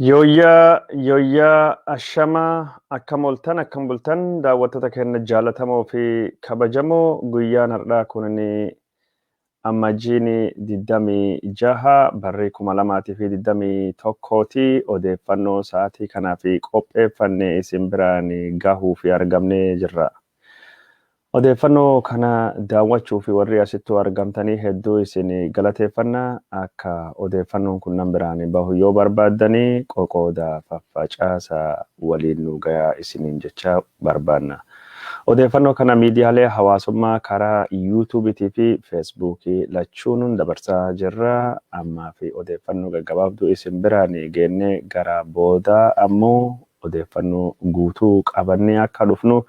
Yooyyaa ashamaa akkam bultan daawwattoota keenya jaallatamoo fi kabajamoo guyyaan har'aa kun amajjiin 26 barree 2021 odeeffannoo sa'aatii kanaaf qopheeffannee isin biraan gahuu fi argamnee jirra. Odeeffannoo kana daawwachuu fi warri asittuu argamtanii hedduu isin galateeffannaa. Akka odeeffannoon kun nan biraan bahu yoo barbaaddanii qoqooda faffacaasaa waliin nu gayaa isiniin jecha barbaanna. Odeeffannoo kana miidiyaalee hawaasummaa karaa yuutuubiitii fi feesbuukii lachuun dabarsaa jirra. Ammaa fi odeeffannoo gaggabaabduu isin biraan geennee gara boodaa ammoo odeeffannoo guutuu qabannee akka dhufnu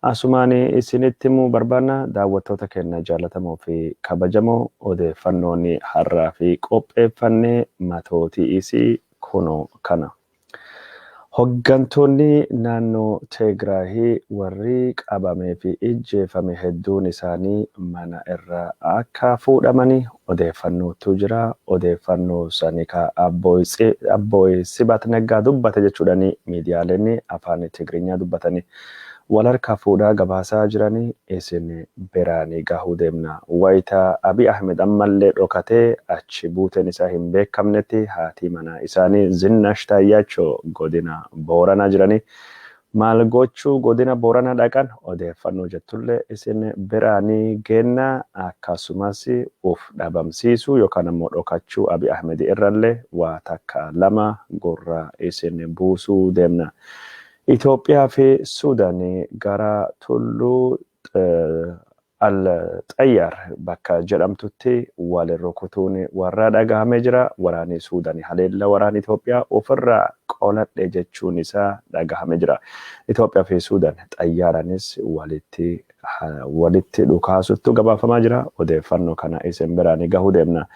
asumaan isinitti himuu barbaanna. Daawwattoota keenya jaallatamoo fi kabajamoo odeeffannoon har'aa fi qopheeffannee matootii isii kunoo kana. Hoggantoonni naannoo Tigraay warri qabamee fi ijjeefame hedduun isaanii mana irraa akka fuudhamanii odeeffannootu jira. Odeeffannoo sanii ka Abbooy Sibat Neggaa dubbate jechuudhaan miidiyaaleen afaan Tigiriinyaa dubbatanii wal harkaa fuudhaa gabaasaa jiranii isin biraan gahuu deemna. Wayita Abiy Ahmed ammallee dhokatee achi buuteen isaa hin beekamnetti haati manaa isaanii Zinnaash godina Booranaa jiranii maal gochuu godina Booranaa dhaqan odeeffannoo jettullee isin biraan geenna. Akkasumas uf dhabamsiisuu yookaan ammoo dhokachuu Abiy Ahmed irrallee waa takka lama gurra isin buusuu deemna. Itiyophiyaa fi Suudaan gara tulluu al-Xayyaar bakka jedhamtutti wal rukutuun warra dhagahamee jira. Waraanni Suudaan haleella waraana Itiyoophiyaa ofirraa qoladhe jechuun isaa dhagahamee jira. Itiyoophiyaa fi Suudaan xayyaaraanis walitti dhukaasuttu gabaafamaa jira. Odeeffannoo kana isin biraan gahuu deemna.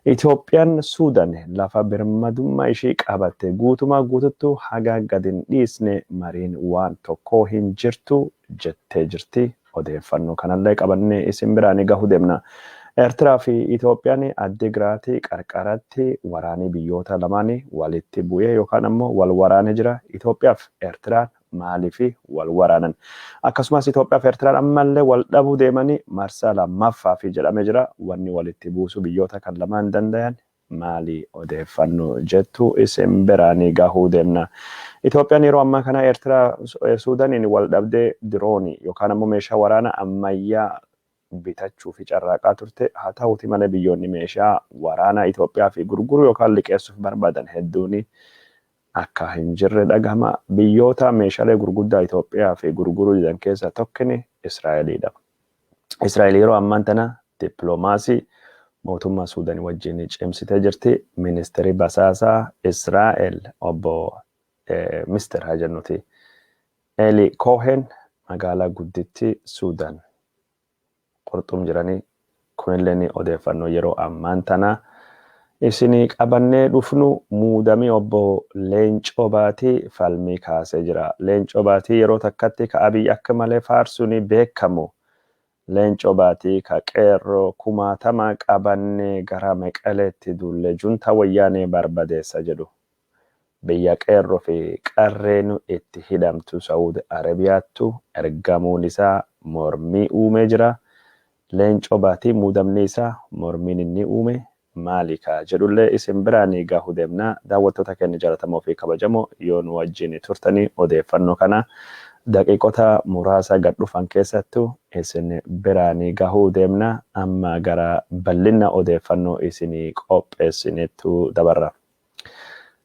Itiyoophiyaan Suudaan lafa birmadummaa ishii qabatte guutumaa guututtu haga gadin dhiisne mariin waan tokko hin jirtu jettee jirti. Odeeffannoo kanallee qabannee isin biraan gahuu deemna. Eertiraa fi Itiyoophiyaan Addigiraatii qarqaratti waraanii biyyoota lamaanii walitti bu'ee yookaan ammoo wal waraanee jira. Itiyoophiyaa fi Eertiraan maaliif wal waraanan? Akkasumas Itiyoophiyaa fi Eertiraan ammallee wal dhabuu deemanii marsaa lammaffaa fi jedhamee jira. Wanni walitti buusuu biyyoota kan lamaan danda'an maali? Odeeffannoo jettu isin biraan gahuu deemna. Itiyoophiyaan yeroo ammaa kana Eertiraa Suudaaniin wal dhabdee diroonii yookaan ammoo meeshaa waraana ammayyaa bitachuu fi carraaqaa turte. Haa ta'uuti malee biyyoonni meeshaa waraanaa Itiyoophiyaa fi gurguruu yookaan liqeessuuf barbaadan hedduun akka hin jirre dhagahama. Biyyoota meeshaalee gurguddaa Itiyoophiyaa fi gurguruu jiran keessaa tokkini Israa'eliidha. Israa'el yeroo ammaan tana dippiloomaasii mootummaa Suudaan wajjin cimsitee jirti. Ministeerri basaasaa Israa'el obbo Mister Hajannuti Eli Cohen magaalaa gudditti Suudaan qorxum jiranii. Kunillee odeeffannoo yeroo ammaan tana isinii qabannee dhufnu. Muudamii obbo Leencoo Baatii falmii kaasee jira. Leencoo Baatii yeroo takkatti ka Abiy akka malee faarsuun beekamu. Leencoo Baatii ka qeerroo 60 qabannee gara Meqaleetti duulle junta wayyaanee barbadeessa jedhu. Biyya qeerroo fi qarreen itti hidhamtu Saudi Arabiyaattu ergamuun isaa mormii uumee jira. Leencoo Baatii muudamni isaa mormiin inni uume maali ka jedhullee isin biraan gahuu deemna. Daawwattoota keenya jaallatamoo fi kabajamoo yoo nu wajjin turtanii odeeffannoo kana daqiiqota muraasa gad dhufan keessattu isin biraan gahuu deemna. Amma gara bal'ina odeeffannoo isinii qopheessinettu dabarra.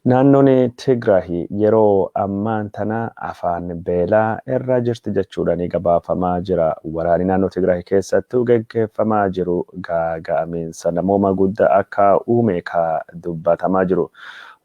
Naannoon Tigraay yeroo ammaan tana afaan beelaa irra jirti jechuudhaan gabaafamaa jira. Waraanni naannoo Tigraay keessattuu gaggeeffamaa jiru gaaga'amiinsa namooma guddaa akka uume ka dubbatamaa jiru.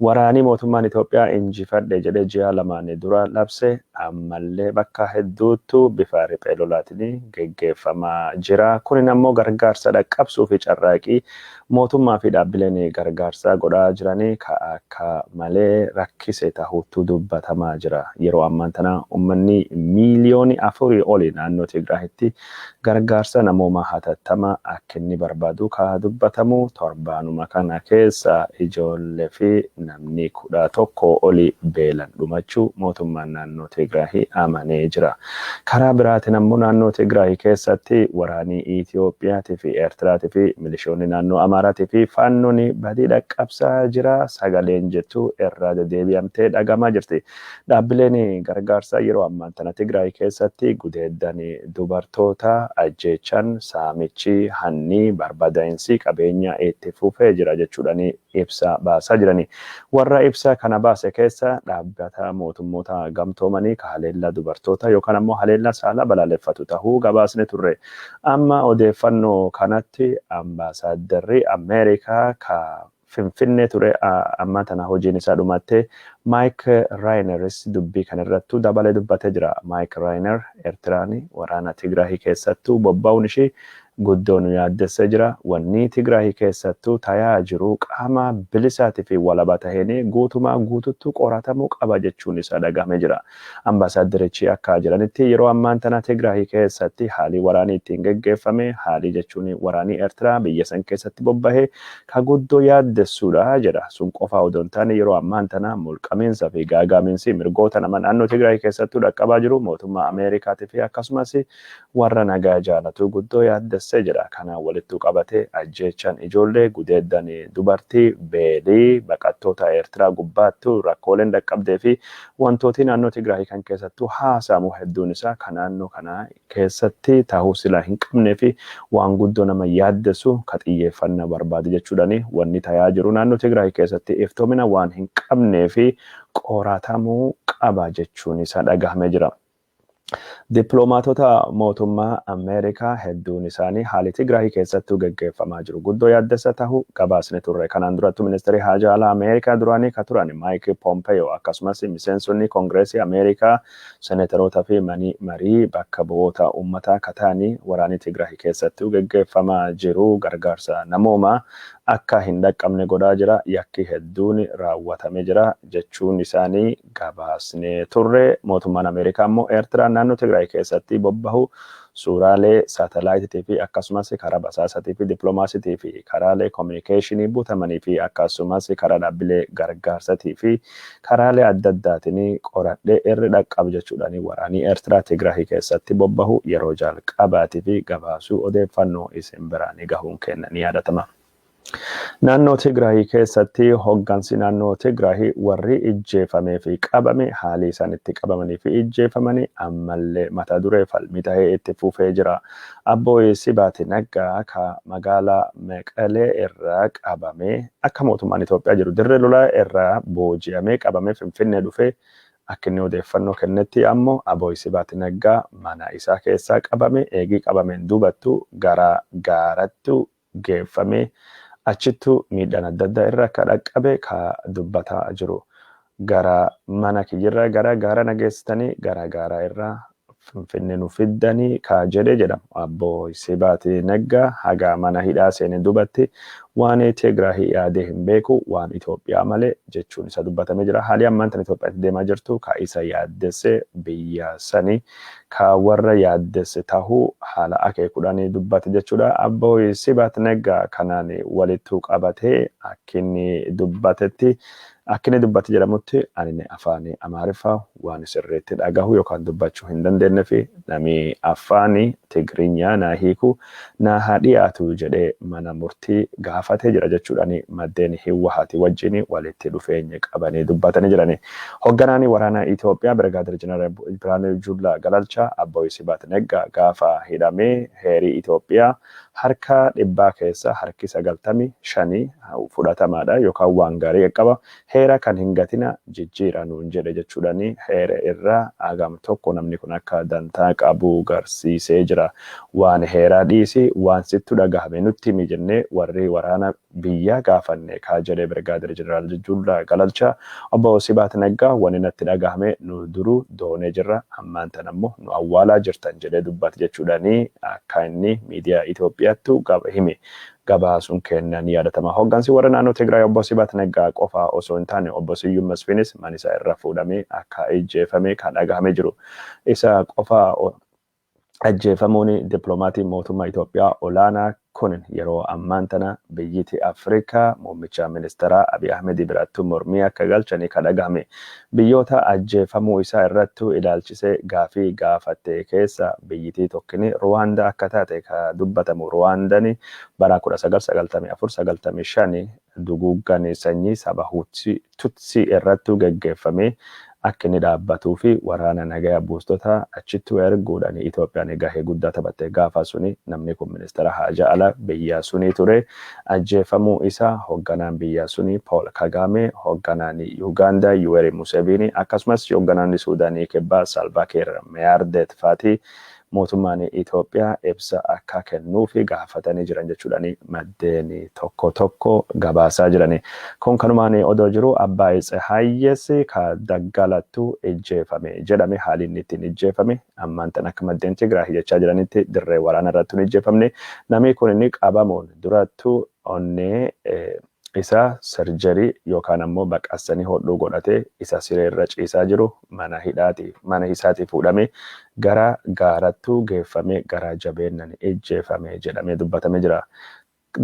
Waraanni mootummaan Itiyoophiyaa injifadhe jedhee ji'a lamaan dura labse ammallee bakka hedduuttu bifa riphee lolaatiin gaggeeffamaa jira. Kunin ammoo gargaarsa dhaqqabsuu fi carraaqii mootummaa fi dhaabbileen gargaarsaa godhaa jiranii ka akka malee rakkise tahuutu dubbatamaa jira. Yeroo ammaan tana uummanni miiliyoonii 4 oli naannoo Tigraayitti gargaarsa namooma hatattama akka inni barbaadu ka dubbatamu. Torbaanuma kana keessa ijoollee fi namni 11 oli beelan dhumachuu mootummaan naannoo Tigraay amanee jira. Karaa biraatiin ammoo naannoo Tigraay keessatti waraanii Itiyoophiyaatii fi Eertiraatii fi milishoonni naannoo Amaaraatii fi faannoon badii dhaqqabsaa jira. Sagaleen jettu irraa deebi'amtee dhagamaa jirti. Dhaabbileen gargaarsaa yeroo ammaa tana Tigraay keessatti gudeeddan dubartoota ajjeechan saamichi hanni barbadaa'insi qabeenya itti fufee jira jechuudhaan ibsa baasaa jirani. Warra ibsa kana baase keessa dhaabbata mootummoota gamtoomanii ka haleellaa dubartoota yookaan ammoo haleellaa saala balaaleffatu tahuu gabaasne turre. Amma odeeffannoo kanatti ambaasaaddarri Ameerikaa ka Finfinnee ture amma tana hojiin isaa dhumatte Mike Raineris dubbii kanarrattu dabalee dubbatee jira. Mike Rainer Eertiraan waraana Tigraay keessattuu bobba'uun ishee guddoon yaaddessee jira. Wanni Tigraay keessattuu tayaa jiru qaama bilisaatii fi walaba taheenii guutumaa guututtu qoratamuu qaba jechuun isaa dhagahamee jira. Ambaasaadarichi akka jiranitti yeroo ammaan tana Tigraay keessatti haalii waraanii ittiin geggeeffame haalii jechuun waraanii Eertiraa biyya san keessatti bobbahee ka guddoo yaaddessuudha jedha. Sun qofa odoo hin taane yeroo ammaan tana mulqamiinsa fi gaagaaminsi mirgoota nama naannoo Tigraay keessattuu dhaqqabaa jiru mootummaa Ameerikaatii fi akkasumas warra nagaa jaalatu guddoo yaaddessuudha. Jedha kana walitti qabatee ajjeechan ijoollee gudeeddan dubartii beelii baqattoota Eertiraa gubbaattu rakkooleen dhaqqabdee fi wantooti naannoo Tigraay kan keessattuu haasamu hedduun isaa kan naannoo kana keessatti tahuu sila hin qabnee fi waan guddoo nama yaaddessu ka xiyyeeffannaa barbaadu jechuudhaan wanni tayaa jiru naannoo Tigraay keessatti iftoomina waan hin qabnee fi qoratamuu qaba jechuun isaa dhagahamee jira. Dippiloomaatota mootummaa Ameerikaa hedduun isaanii haalli Tigraay keessattuu geggeeffamaa jiru guddoo yaaddessa tahuu gabaasne turre. Kanaan durattu ministeerri haajaa alaa Ameerikaa duraanii ka turan Maayik Pompeeyoo akkasumas miseensonni Koongireesii Ameerikaa seneetarootaa fi marii bakka bu'oota uummataa ka ta'anii waraanii Tigraay keessattuu geggeeffamaa jiru gargaarsa namoomaa akka hin dhaqqabne godhaa jira. Yakki hedduun raawwatamee jira jechuun isaanii gabaasne turre. Mootummaan Ameerikaa immoo Eertiraan naannoo Tigraay keessatti bobbahu suuraalee saatelaayitii fi akkasumas karaa basaasatii fi dippiloomaasiitii fi karaalee koominikeeshinii butamanii fi akkasumas karaa dhaabbilee gargaarsatii fi karaalee adda addaatiin qoradhee irra dhaqqabu jechuudhaan waraanii Eertiraa Tigraay keessatti bobbahu yeroo jalqabaatii fi gabaasuu odeeffannoo isin biraan gahuun kenna ni yaadatama. Naannoo Tigraay keessatti hoggansi naannoo Tigraay warri ijjeefamee fi qabame haalii isaan itti qabamanii fi ijjeefamanii ammallee mata duree falmii tahee itti fufee jira. Abbooyi Sibaati Naggaa ka magaalaa Meqalee irraa qabame akka mootummaan Itoophiyaa jiru dirree lolaa irraa booji'amee qabame Finfinnee dhufee akka inni odeeffannoo kennetti ammoo Abbooyi Sibaati Naggaa mana isaa keessaa qabame eegii qabameen duubattu gara gaarattu geeffame. Achittu miidhaan adda addaa irra akka dhaqqabe ka dubbataa jiru. Gara mana kiyyirraa gara gaara nageessitanii gara gaara irraa Finfinnee nu fiddanii ka jedhe jedhamu. Abbooyi Sibaati Naggaa haga mana hidhaa seenee dubatti waan Tigraay yaadee hin beeku waan Itoophiyaa malee jechuun isa dubbatamee jira. Haalli ammaan tan Itoophiyaatti deemaa jirtu ka isa yaaddesse biyya sanii ka warra yaaddesse tahuu haala akeekuudhaan dubbate jechuudha. Abbooyi Sibaati Naggaa kanaan walitti qabatee akkinni dubbatetti akkini dubbate jedhamutti ani afaan Amaariffaa waan sirriitti dhagahu yookaan dubbachuu hin dandeenye fi namni afaan Tigiriinyaa na hiiku na dhiyaatu jedhee mana murtii gaafatee jira jechuudhaan maddeen Hiwaati wajjin walitti dhufeenya qabanii dubbatanii jirani. Hogganaan waraanaa Itoophiyaa Birgaadir Jeneraal Biraanuu Juullaa Galalchaa Abbooyi Sibaati Naggaa gaafa hidhamee heerii Itoophiyaa harka dhibbaa keessa harki 95 fudhatamaadha yookaan waan gaarii qaba. Heera kan hin gatina jijjiiranuun jedhe jechuudhaan heera irraa agam tokko namni kun akka dantaa qabu garsiisee jira. Waan heeraa dhiisi waan sittu dhagahame nutti himi jennee warri waraana biyya gaafanne kaa jedhe Birgaadir Jeneraal Juullaa Galalchaa Obbo Sibaati Naggaa waan natti dhagahame nu duruu doonee jirra ammaan tan ammoo nu awwaalaa jirtan jedhe dubbate jechuudhaan akka inni miidiyaa Itoophiyaattu hime. Gabaasuun kennan yaadatama. Hoggansi warra naannoo Tigraay Obbo Sibaati Naggaa qofa osoo hin taane Obbo Siyyuum Masfiinis mana isaa irra fuudhamee akka ijjeefame kan dhagahamee jiru. Isa qofa ajjeefamuun dippiloomaatii mootummaa Itoophiyaa olaanaa kun yeroo ammaan tana biyyiti Afrikaa muummicha ministeeraa Abiy Ahmed biratti mormii akka galchanii kadhagame biyyoota ajjeefamuu isaa irrattu ilaalchisee gaafii gaafatte keessa biyyitii tokkini Ruwaandaa akka taate ka dubbatamu Ruwaandani bara 1994-95 duguuggan sanyii saba Tutsi irrattu geggeeffame akka inni dhaabbatuu fi waraana nagaa buustota achitti erguudhaan Itiyoophiyaan gahee guddaa taphatte gaafa suni namni kun ministeera haajaa ala biyya suni ture ajjeefamuu isaa hoogganaan biyya suni Paul Kagame hoogganaan Uganda Yoweri Museveni akkasumas hoogganaan Suudaanii kibbaa Salva Kiir Mayardit faati mootummaan Itoophiyaa ibsa akka kennuu fi gaafatanii jiran jechuudhaan maddeen tokko gabaasaa jirani. Kun kanumaan odoo jiru Abbaay Tsahaayyes ka daggalattu ejjeefame jedhame haaliin ittiin ejjeefame ammaan tan akka maddeen Tigraay jechaa jiranitti dirree waraana irratti ejjeefamne namni kun inni qabamuun durattu onnee isa sarjarii yookaan ammoo baqassanii hodhuu godhatee isa sireerra ciisaa jiru mana hidhaati fuudhame gara gaarattuu geeffame gara jabeennan ejjeefame jedhamee dubbatame jira.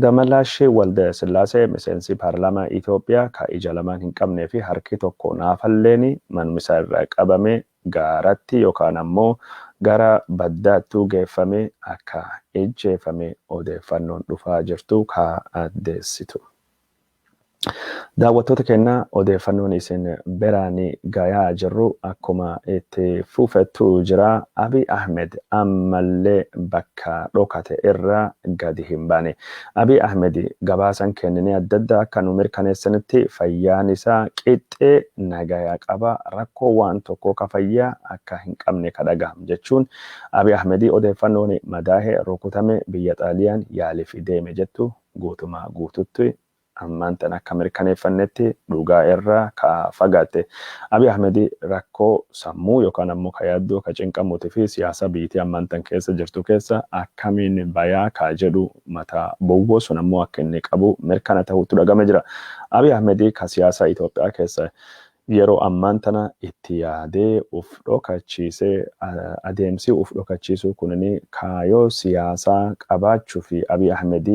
Damalaashee Walda Sillaasee miseensi paarlaamaa Itoophiyaa ka ija lamaan hin qabnee fi harki tokko naafalleeni manumsaa irraa qabame gaaratti yookaan ammoo gara baddaattuu geeffame akka ejjeefame odeeffannoon dhufaa jirtu ka addeessitu. Daawwattoota keenya odeeffannoon isin biraanii gayaa jirru akkuma itti fufettu jira. Abiy Ahmed ammallee bakka dhokate irra gadi hin baane. Abiy Ahmed gabaasan kennanii adda addaa akka nu mirkaneessanitti fayyaan isaa qixxee nagayaa qaba rakkoo waan tokko ka fayyaa akka hin qabne kadhagaham jechuun Abiy Ahmed odeeffannoon madaahee rukutame biyya Xaaliyaan yaaliif deeme jettu guutumaa guututti ammaan tan akka mirkaneeffannetti dhugaa irraa ka fagaatte. Abiy Ahmed rakkoo sammuu yookaan ammoo ka yaaddoo ka cinqamuutii fi siyaasa biitii ammaan tan keessa jirtu keessa akkamiin bayaa ka jedhu mata bowwoo sun ammoo akka inni qabu mirkana ta'uutu dhagame jira. Abiy Ahmed ka siyaasa Itoophiyaa keessa yeroo ammaan tana itti yaadee uf dhokachiisee adeemsi uf dhokachiisuu kunini kaayoo siyaasaa qabaachuu fi Abiy Ahmed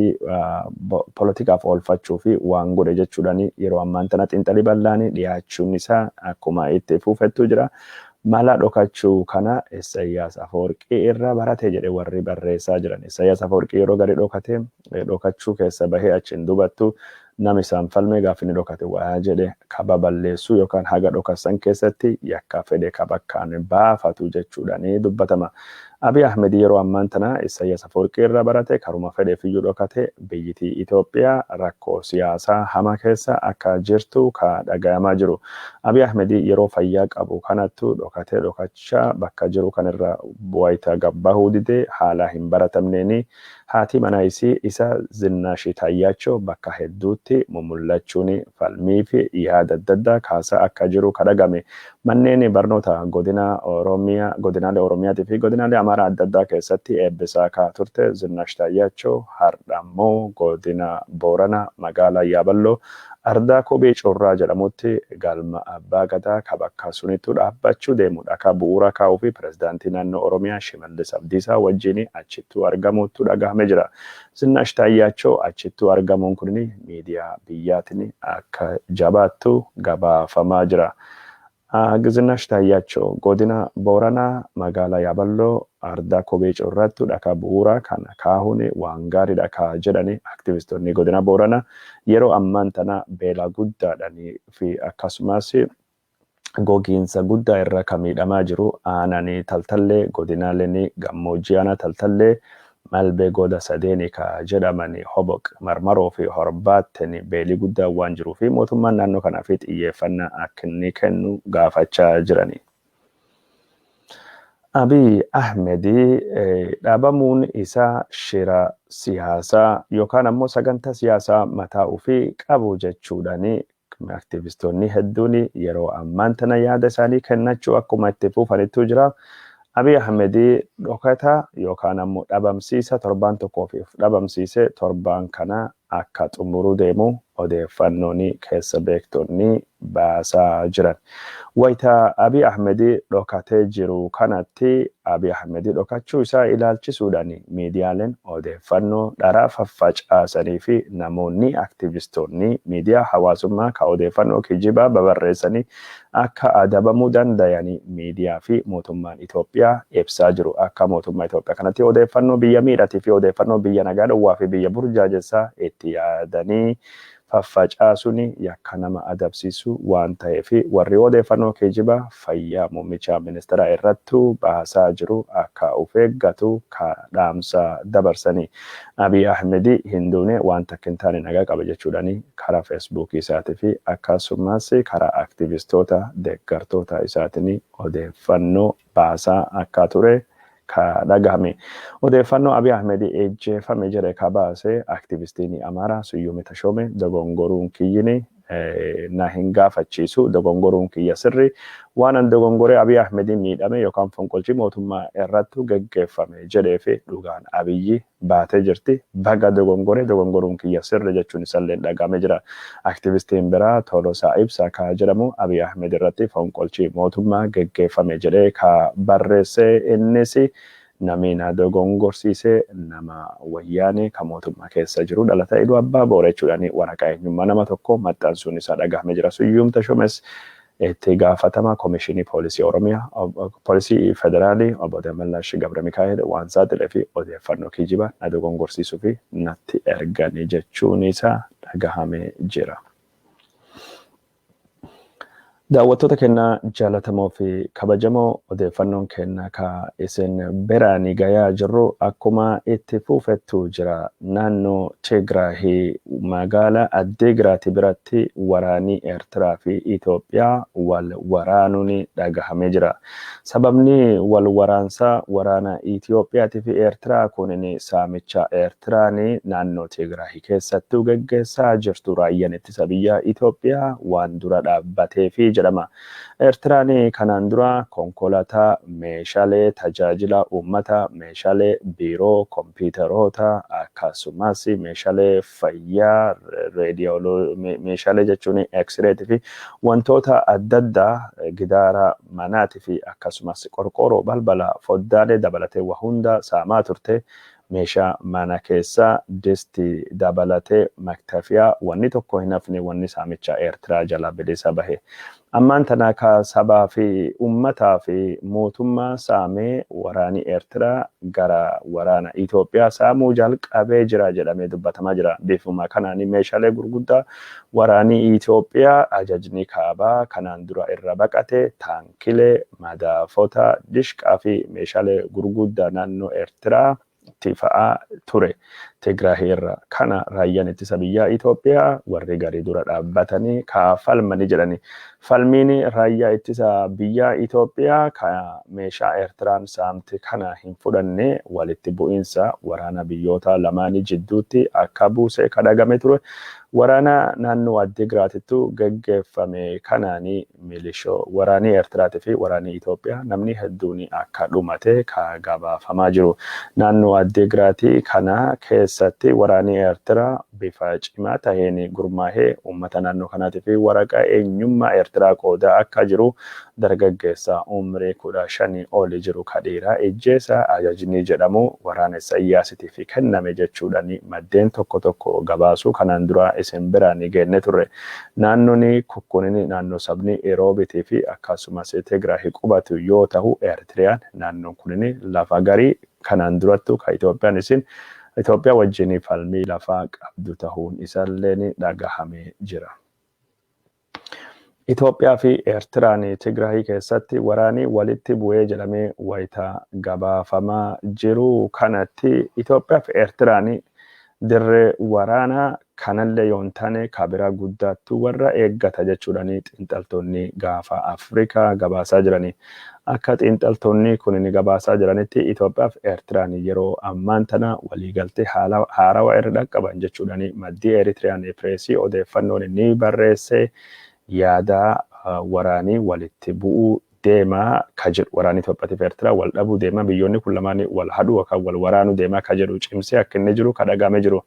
politikaaf oolfachuu fi waan godhe jechuudhaan yeroo ammaan tana xiinxalii bal'aan dhiyaachuun isaa akkuma itti fufettu jira. Mala dhokachuu kana Isaayyaas Afeworqii irraa barate jedhe warri barreessaa jiran. Isaayyaas Afeworqii yeroo gadi dhokate dhokachuu keessa bahee achiin dubattu nama isaan falmee gaafa inni dhokate waa jedhe kaba balleessuu yookaan haga dhokassan keessatti yakka fedhe kabakkaan baafatu jechuudhaan dubbatama. Abiy Ahmed yeroo ammaan tana Isaayyaas Afeworqii irraa barate karuma fedheef iyyuu dhokate biyyitii Itoophiyaa rakkoo siyaasaa hama keessa akka jirtu ka dhagayamaa jiru. Abiy Ahmed yeroo fayyaa qabu kanattu dhokate dhokachaa bakka jiru kanirra bu'ayita gabbahuu didee haala hin baratamneeni haati manaa isa Zinnaash Boorana bakka hedduutti mumullachuun falmii fi yaada adda addaa kaasaa akka jiru kadhagame. Manneen barnoota godinaalee Oromiyaatii fi godinaalee Amaaraa adda addaa keessatti eebbisaa ka turte Zinnaash Boorana hardhammoo godina Boorana magaalaa Yaaballoo ardaa kophee corraa jedhamutti galma abbaa gadaa ka bakka sunittu dhaabbachuu deemudha. Ka bu'uura kaa'uu fi pirezidaantii naannoo Oromiyaa Shimallis Abdiisaa wajjin achittuu argamuutu dhagahame jira. Zinnaash Boorana achittuu argamuun kun miidiyaa biyyaatiin akka jabaattu gabaafamaa jira. Zinnaash Boorana godina Booranaa magaalaa Yaaballoo ardaa kophee corraattu dhaka bu'uuraa kana kaahuun waan gaariidha ka jedhani aktivistoonni godina Booranaa yeroo ammaan tana beela guddaadhaan fi akkasumas gogiinsa guddaa irra ka miidhamaa jiru aananii taltallee godinaaleen gammoojjii aanaa taltallee malbee goda sadeeni ka jedhamani Hoboq Marmaroo fi Horbaatten beelii guddaa waan jiruu fi mootummaan naannoo kanaaf xiyyeeffannaa akka inni kennu gaafachaa jirani. Abiy Ahmed dhaabamuun isaa shira siyaasaa yookaan ammoo sagantaa siyaasaa mataa ofii qabu jechuudhaan aktivistoonni hedduun yeroo ammaan tana yaada isaanii kennachuu akkuma itti fufanittu jira. Abiy Ahmed dhokata yookaan ammoo dhabamsiisa torbaan tokkoof dhabamsiise torbaan kana akka xumuruu deemu odeeffannoon keessa beektonni baasaa jiran. Wayita Abiy Ahmed dhokatee jiru kanatti Abiy Ahmed dhokachuu isaa ilaalchisuudhaan miidiyaaleen odeeffannoo dharaa faffacaasanii fi namoonni aktivistoonni miidiyaa hawaasummaa ka odeeffannoo kijibaa babarreessanii akka adabamuu danda'an miidiyaa fi mootummaan Itoophiyaa ibsaa jiru. Akka mootummaa Itoophiyaa kanatti odeeffannoo biyya miidhatii fi odeeffannoo biyya nagaa dhowwaa fi biyya burjaajessaa itti yaadanii faffacaasuun yakka nama adabsiisu waan ta'eef warri odeeffannoo kijibaa fayyaa muummicha ministeeraa irrattu baasaa jiru akka of eeggatu dhaamsa dabarsanii. Abiy Ahmed hinduune waan takka hin taane nagaa qaba jechuudhaan karaa feesbuukii isaatii fi akkasumas karaa aktivistoota deeggartoota isaatiin odeeffannoo baasaa akka ture ka dhagahame. Odeeffannoo Abiy Ahmed ejjeefame jedhe ka baase aktivistiin Amaaraa Suyyume Tashoome dogongoruun kiyyini na hin gaafachiisu dogongoruun kiyya sirri waan dogongoree Abiy Ahmed miidhame yookaan fonqolchi mootummaa irrattu geggeeffame jedhee fi dhugaan Abiyyi baatee jirti. Baga dogongoruun kiyya sirri jechuun isallee dhagahame jira. Aktivistiin biraa Tolosaa Ibsaa ka jedhamu Abiy Ahmed irratti fonqolchi mootummaa geggeeffame jedhee ka barreesse innis namina dogongorsiise nama wayyaanee ka mootummaa keessa jiru dhalataa Iduu Abbaa Booree jechuudhaan waraqaa eenyummaa nama tokko maxxansuun isaa dhagahame jira. Suyyuum Tashoomes itti gaafatama Komishinii Poolisii Oromiyaa Poolisii Federaalii obbo Dammallaash Gabra Mikaa'el waan saaxilee fi odeeffannoo kijibaa na dogongorsiisuu fi natti erganii jechuun isaa dhagahame jira. Daawwattoota keenya jaalatamoo fi kabajamoo odeeffannoon keenya ka isin biraanii gayaa jirru akkuma itti fuufettu jira. Naannoo Tigraahii magaalaa Addigraati biratti waraanii Eertiraa fi Itoophiyaa wal waraanuun dhagahamee jira. Sababni wal waraansaa waraana Itiyoophiyaatii fi Eertiraa kunin saamicha Eertiraan naannoo Tigraahii keessattuu geggeessaa jirtu raayyaan ittisa biyyaa Itoophiyaa waan dura dhaabbatee fi jedhama. Eertiraan kanaan dura konkolaataa meeshaalee tajaajila uummata meeshaalee biiroo kompiitaroota akkasumas meeshaalee fayyaa meeshaalee jechuun X-ray fi wantoota adda addaa gidaara manaatii fi akkasumas qorqorroo balbala foddaalee dabalatee waa hunda saamaa turte. Meeshaa mana keessa disti dabalatee maktafiyaa wanni tokko hin hafne wanni saamicha Eertiraa jala bilisa bahe. Ammaan tana ka sabaa fi uummataa fi mootummaa saamee waraanii Eertiraa gara waraana Itoophiyaa saamuu jalqabee jira jedhamee dubbatamaa jira. Bifuma kanaan meeshaalee gurguddaa waraanii Itoophiyaa ajajni kaabaa kanaan dura irra baqate taankilee madaafota dishqaa fi meeshaalee gurguddaa naannoo Eertiraa tifa'aa ture. Tigraahii irra kana raayyaan ittisa biyyaa Itoophiyaa warri garii dura dhaabbatanii ka falmanii jedhani. Falmiin raayyaa ittisa biyyaa Itoophiyaa ka meeshaa Eertiraan saamte kana hin fudhanne walitti bu'iinsa waraana biyyoota lamaanii jidduutti akka buuse kadhagame ture. Waraana naannoo Addigraatittu geggeeffame kanaanii milishoo waraanii Eertiraatii fi waraanii Itoophiyaa namni hedduun akka dhumate ka gabaafamaa jiru. Naannoo Addigraatii kana keessatti waraanii Eertiraa bifa cimaa taheen gurmaahee uummata naannoo kanaatii fi waraqaa eenyummaa Eertiraa qoodaa akka jiru dargaggeessa umrii 15 oli jiru kadhiiraa ejjeessa ajajni jedhamu waraana Isaayyaasitii fi kenname jechuudhaan maddeen tokko tokko gabaasuu kanaan dura isin biraanii geenne turre. Naannoon kukkunin naannoo sabni Iroobitii fi akkasumas Tigraahii qubatu yoo ta'u Eertiriyaan naannoon kunin lafa garii kanaan durattu ka Itoophiyaan isin Itoophiyaa wajjin falmii lafaa qabdu ta'uun isaalleen dhagahamee jira. Itoophiyaa fi Eertiraan Tigraahii keessatti waraanii walitti bu'ee jedhamee wayita gabaafamaa jiru kanatti Itoophiyaa fi Eertiraan dirree waraanaa kanallee yoon taane kabira guddaattu warra eeggata jechuudhaan xiinxaltoonni gaafa Afrikaa gabaasaa jirani. Akka xiinxaltoonni kun gabaasaa jiranitti Itoophiyaa fi Eertiraan yeroo ammaan tana waliigaltee haarawaa irra dhaqqaban jechuudhaan maddii Eeritiriyaan Pireesii odeeffannoon ni barreesse yaada waraanii walitti bu'uu deemaa ka jedhu waraana Itoophiyaa fi Eertiraa wal dhabuu deemaa biyyoonni kun lamaan wal hadhuu yookaan wal waraanuu deemaa ka jedhu cimsee akka inni jiru ka dhagahamee jiru.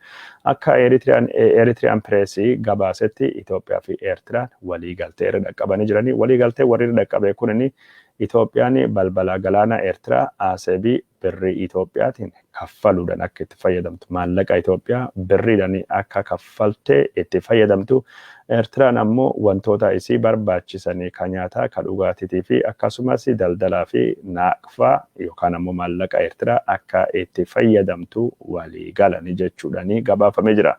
Akka Eritiyaan Pireesii gabaasetti Itoophiyaa fi Eertiraan waliigaltee irra dhaqqabanii jiranii. Waliigaltee warri irra dhaqqabee kunini Itoophiyaan balbala galaana Eertiraa Aseebii birrii Itoophiyaatiin kaffaluudhaan akka itti fayyadamtu. Maallaqa Itoophiyaa birriidhaan akka kaffaltee itti fayyadamtu. Eertiraan ammoo wantoota isii barbaachisanii kan nyaataa, kan dhugaatii fi akkasumas daldalaa fi naaqfaa yookaan ammoo maallaqa Eertiraa akka itti fayyadamtu walii galanii jechuudhaan gabaafamee jira.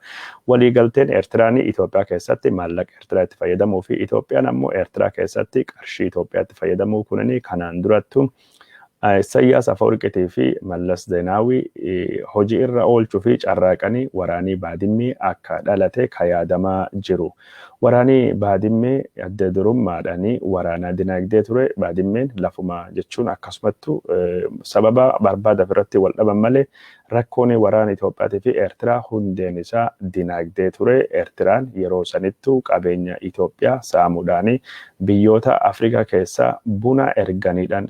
Waliigalteen Eertiraan Itoophiyaa keessatti maallaqa Eertiraa itti fayyadamuu fi Itoophiyaan ammoo Eertiraa keessatti qarshii Itoophiyaa itti fayyadamuu kunini kanaan durattu Isaayyaas Afeworqiitii fi Mallas Zeenaawii hojii irra oolchuu fi carraaqanii waraanii Baadimmee akka dhalate ka yaadamaa jiru. Waraanii Baadimmee adda durummaadhaan waraana dinagdee ture. Baadimmeen lafuma jechuun akkasumattu sababa barbaada irratti wal dhaban malee rakkoon waraana Itoophiyaatii fi Eertiraa hundeen isaa dinagdee ture. Eertiraan yeroo sanittu qabeenya Itoophiyaa saamuudhaan biyyoota Afrikaa keessaa buna erganiidhaan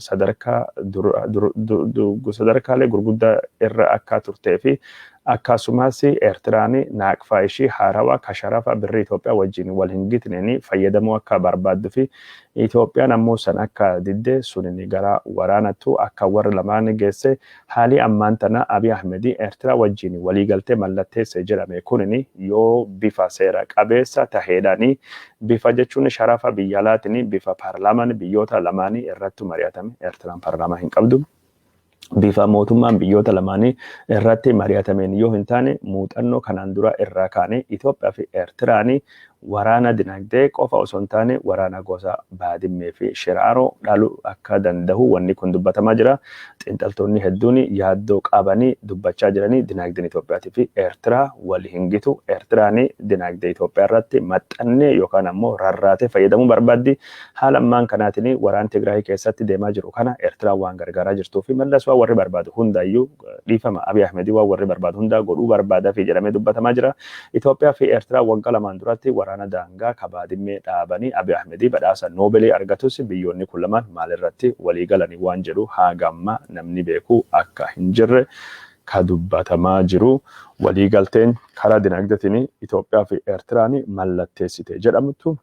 sadarkaalee gurguddaa irra akka turtee fi akkasumas Eertiraan naaqfaa ishii haarawaa ka sharafa birrii Itoophiyaa wajjin wal hin gitneen fayyadamuu akka barbaaddu fi Itoophiyaan ammoo san akka didde sunini gara waraanattu akka warra lamaan geesse haalii ammaan tana Abiy Ahmed Eertiraa wajjin waliigaltee mallatteesse jedhame kunini yoo bifa seera qabeessa taheedhaan bifa jechuun sharafa biyya alaatiin bifa paarlaamaan biyyoota lamaanii irratti mari'atame. Eertiraan paarlaamaa hin qabdu. Bifa mootummaan biyyoota lamaanii irratti mari'atameen yoo hin taane muuxannoo kanaan dura irraa kaane Itoophiyaa fi Eertiraan waraana dinagdee qofa osoo hin taane waraana gosa Baadimmee fi Shiraaroo dhaluu akka danda'u wanni kun dubbatamaa jira. Xiinxaltoonni hedduun yaaddoo qabanii dubbachaa jiranii dinagdeen Itoophiyaatii fi Eertiraa wal hin gitu. Eertiraan dinagdee Itoophiyaa irratti maxxannee yookaan ammoo rarraatee fayyadamuu barbaaddi. Haala ammaan kanaatiin waraana Tigraay keessatti deemaa jiru kana Eertiraan waan gargaaraa jirtuu fi Mallas waan warri barbaadu hundaayyuu dhiifama Abiy Ahmed waan warri barbaadu hundaa godhuu barbaadaa fi jedhamee dubbatamaa jira. Itoophiyaa fi Eertiraa waggaa lamaan duratti waraana daangaa ka Baadimmee dhaabanii Abiy Ahmed badhaasa Noobeelii argatus biyyoonni kun lamaan maalirratti walii galanii waan jedhu haagamma namni beeku akka hin jirre ka dubbatamaa jiru. Waliigalteen karaa dinagdeetiin Itoophiyaa fi Eertiraan mallatteessite jedhamtu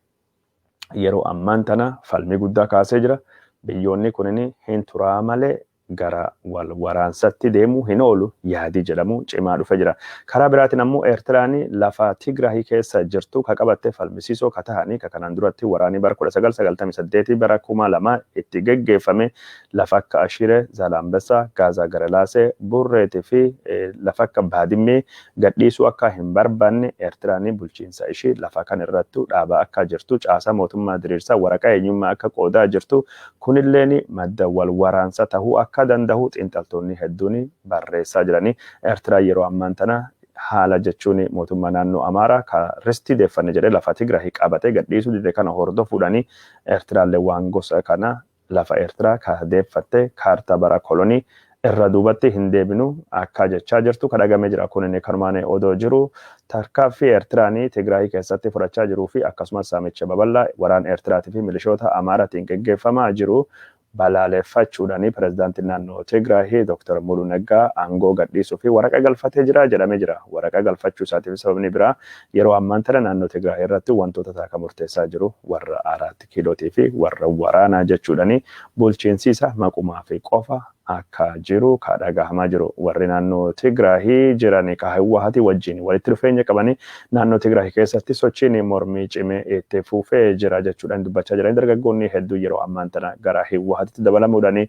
yeroo ammaan tana falmii guddaa kaasee jira. Biyyoonni kunini hin turaa malee gara wal waraansatti deemu hin oolu yaadii jedhamu cimaa dhufe jira. Karaa biraatiin ammoo Eertiraan lafa Tigraay keessa jirtu ka qabatte falmisiisoo ka tahanii ka kanaan duratti waraanii bara 1998 bara 2000 itti geggeeffame lafa akka Ashire, Zalaambessaa, Gaazaa Garalaasee, Burreetii fi lafa akka Baadimmee gadhiisuu akka hin barbaanne Eertiraan bulchiinsa ishii lafa kan irrattu dhaabaa akka jirtu caasaa mootummaa diriirsaa waraqaa eenyummaa akka qoodaa jirtu kunilleen madda wal waraansa tahuu akka danda'u xiinxaltoonni hedduun barreessaa jiranii. Eertiraa yeroo ammaan tana haala jechuun mootummaa naannoo Amaaraa ka restii deeffanne jedhee lafa Tigraay qabatee gadhiisuu dide kana hordofuudhaan Eertiraallee waan gosa kana lafa Eertiraa ka deeffatte kaartaa bara kolonii irra duubatti hin deebinu akka jechaa jirtu ka dhagamee jira. Kun kanumaan odoo jiru tarkaanfii Eertiraan Tigraay keessatti fudhachaa jiruu fi akkasumas saamicha babal'aa waraana Eertiraatii fi milishoota Amaaraatiin geggeeffamaa jiru balaaleffachuudhaan pirezidaantiin naannoo Tigraay Dr. Mulu Neggaa aangoo gadhiisuu fi waraqa galfatee jira jedhamee jira. Waraqa galfachuu isaatiif sababni biraa yeroo ammaan tana naannoo Tigraay irratti wantoota taaka murteessaa jiru warra Araatti Kiilootii fi warra waraanaa jechuudhaan bulchiinsi isaa maqumaa fi qofa akka jiru ka dhagahamaa jiru. Warri naannoo Tigraay jiran ka Hawwaati wajjin walitti dhufeenya qabanii naannoo Tigraay keessatti sochiin mormii cimee itti fufee jira jechuudhaan dubbachaa jiran. Dargaggoonni hedduu yeroo ammaan tana gara Hawwaatitti dabalamuudhaan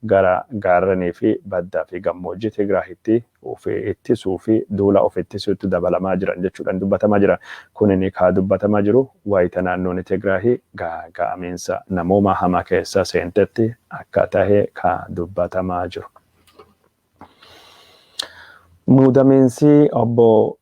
gara gaarranii fi baddaa fi gammoojjii Tigraayitti ofii ittisuu fi duula of ittisuutti dabalamaa jiran jechuudhaan dubbatamaa jira. Kunini ka dubbatamaa jiru waayita naannoon Tigraay gaaga'amiinsa namooma hamaa keessa seentetti akka tahe ka dubbatamaa jiru. Muudamiinsi obbo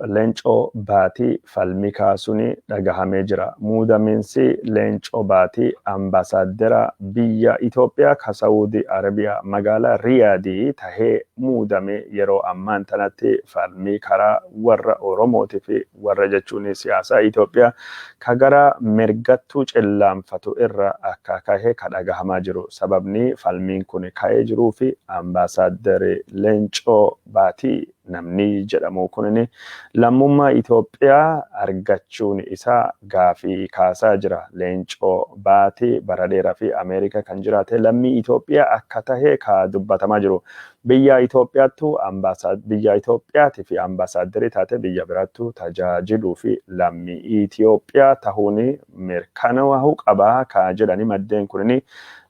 Leencoo Baatii falmii kaasuun dhagahamee jira. Muudamiinsi Leencoo Baatii ambaasaadara biyya Itoophiyaa ka Saawudii Arabiyaa magaalaa Riyaadii tahee muudame yeroo ammaan tanatti falmii karaa warra Oromootii fi warra jechuun siyaasaa Itoophiyaa ka gara mirgattuu cillaanfatu irra akka kahee ka dhagahamaa jiru. Sababni falmiin kun ka'ee jiruu fi ambaasaaddarri Leencoo Baatii namni jedhamu kunini lammummaa Itoophiyaa argachuun isaa gaafii kaasaa jira. Leencoo Baatii bara dheeraa fi Ameerikaa kan jiraate lammii Itoophiyaa akka tahee ka dubbatamaa jiru. Biyya Itoophiyaati fi ambaasaaddarii taate biyya biraattu tajaajiluu fi lammii Itoophiyaa tahuun mirkanaa'uu qabaa ka jedhani maddeen kunini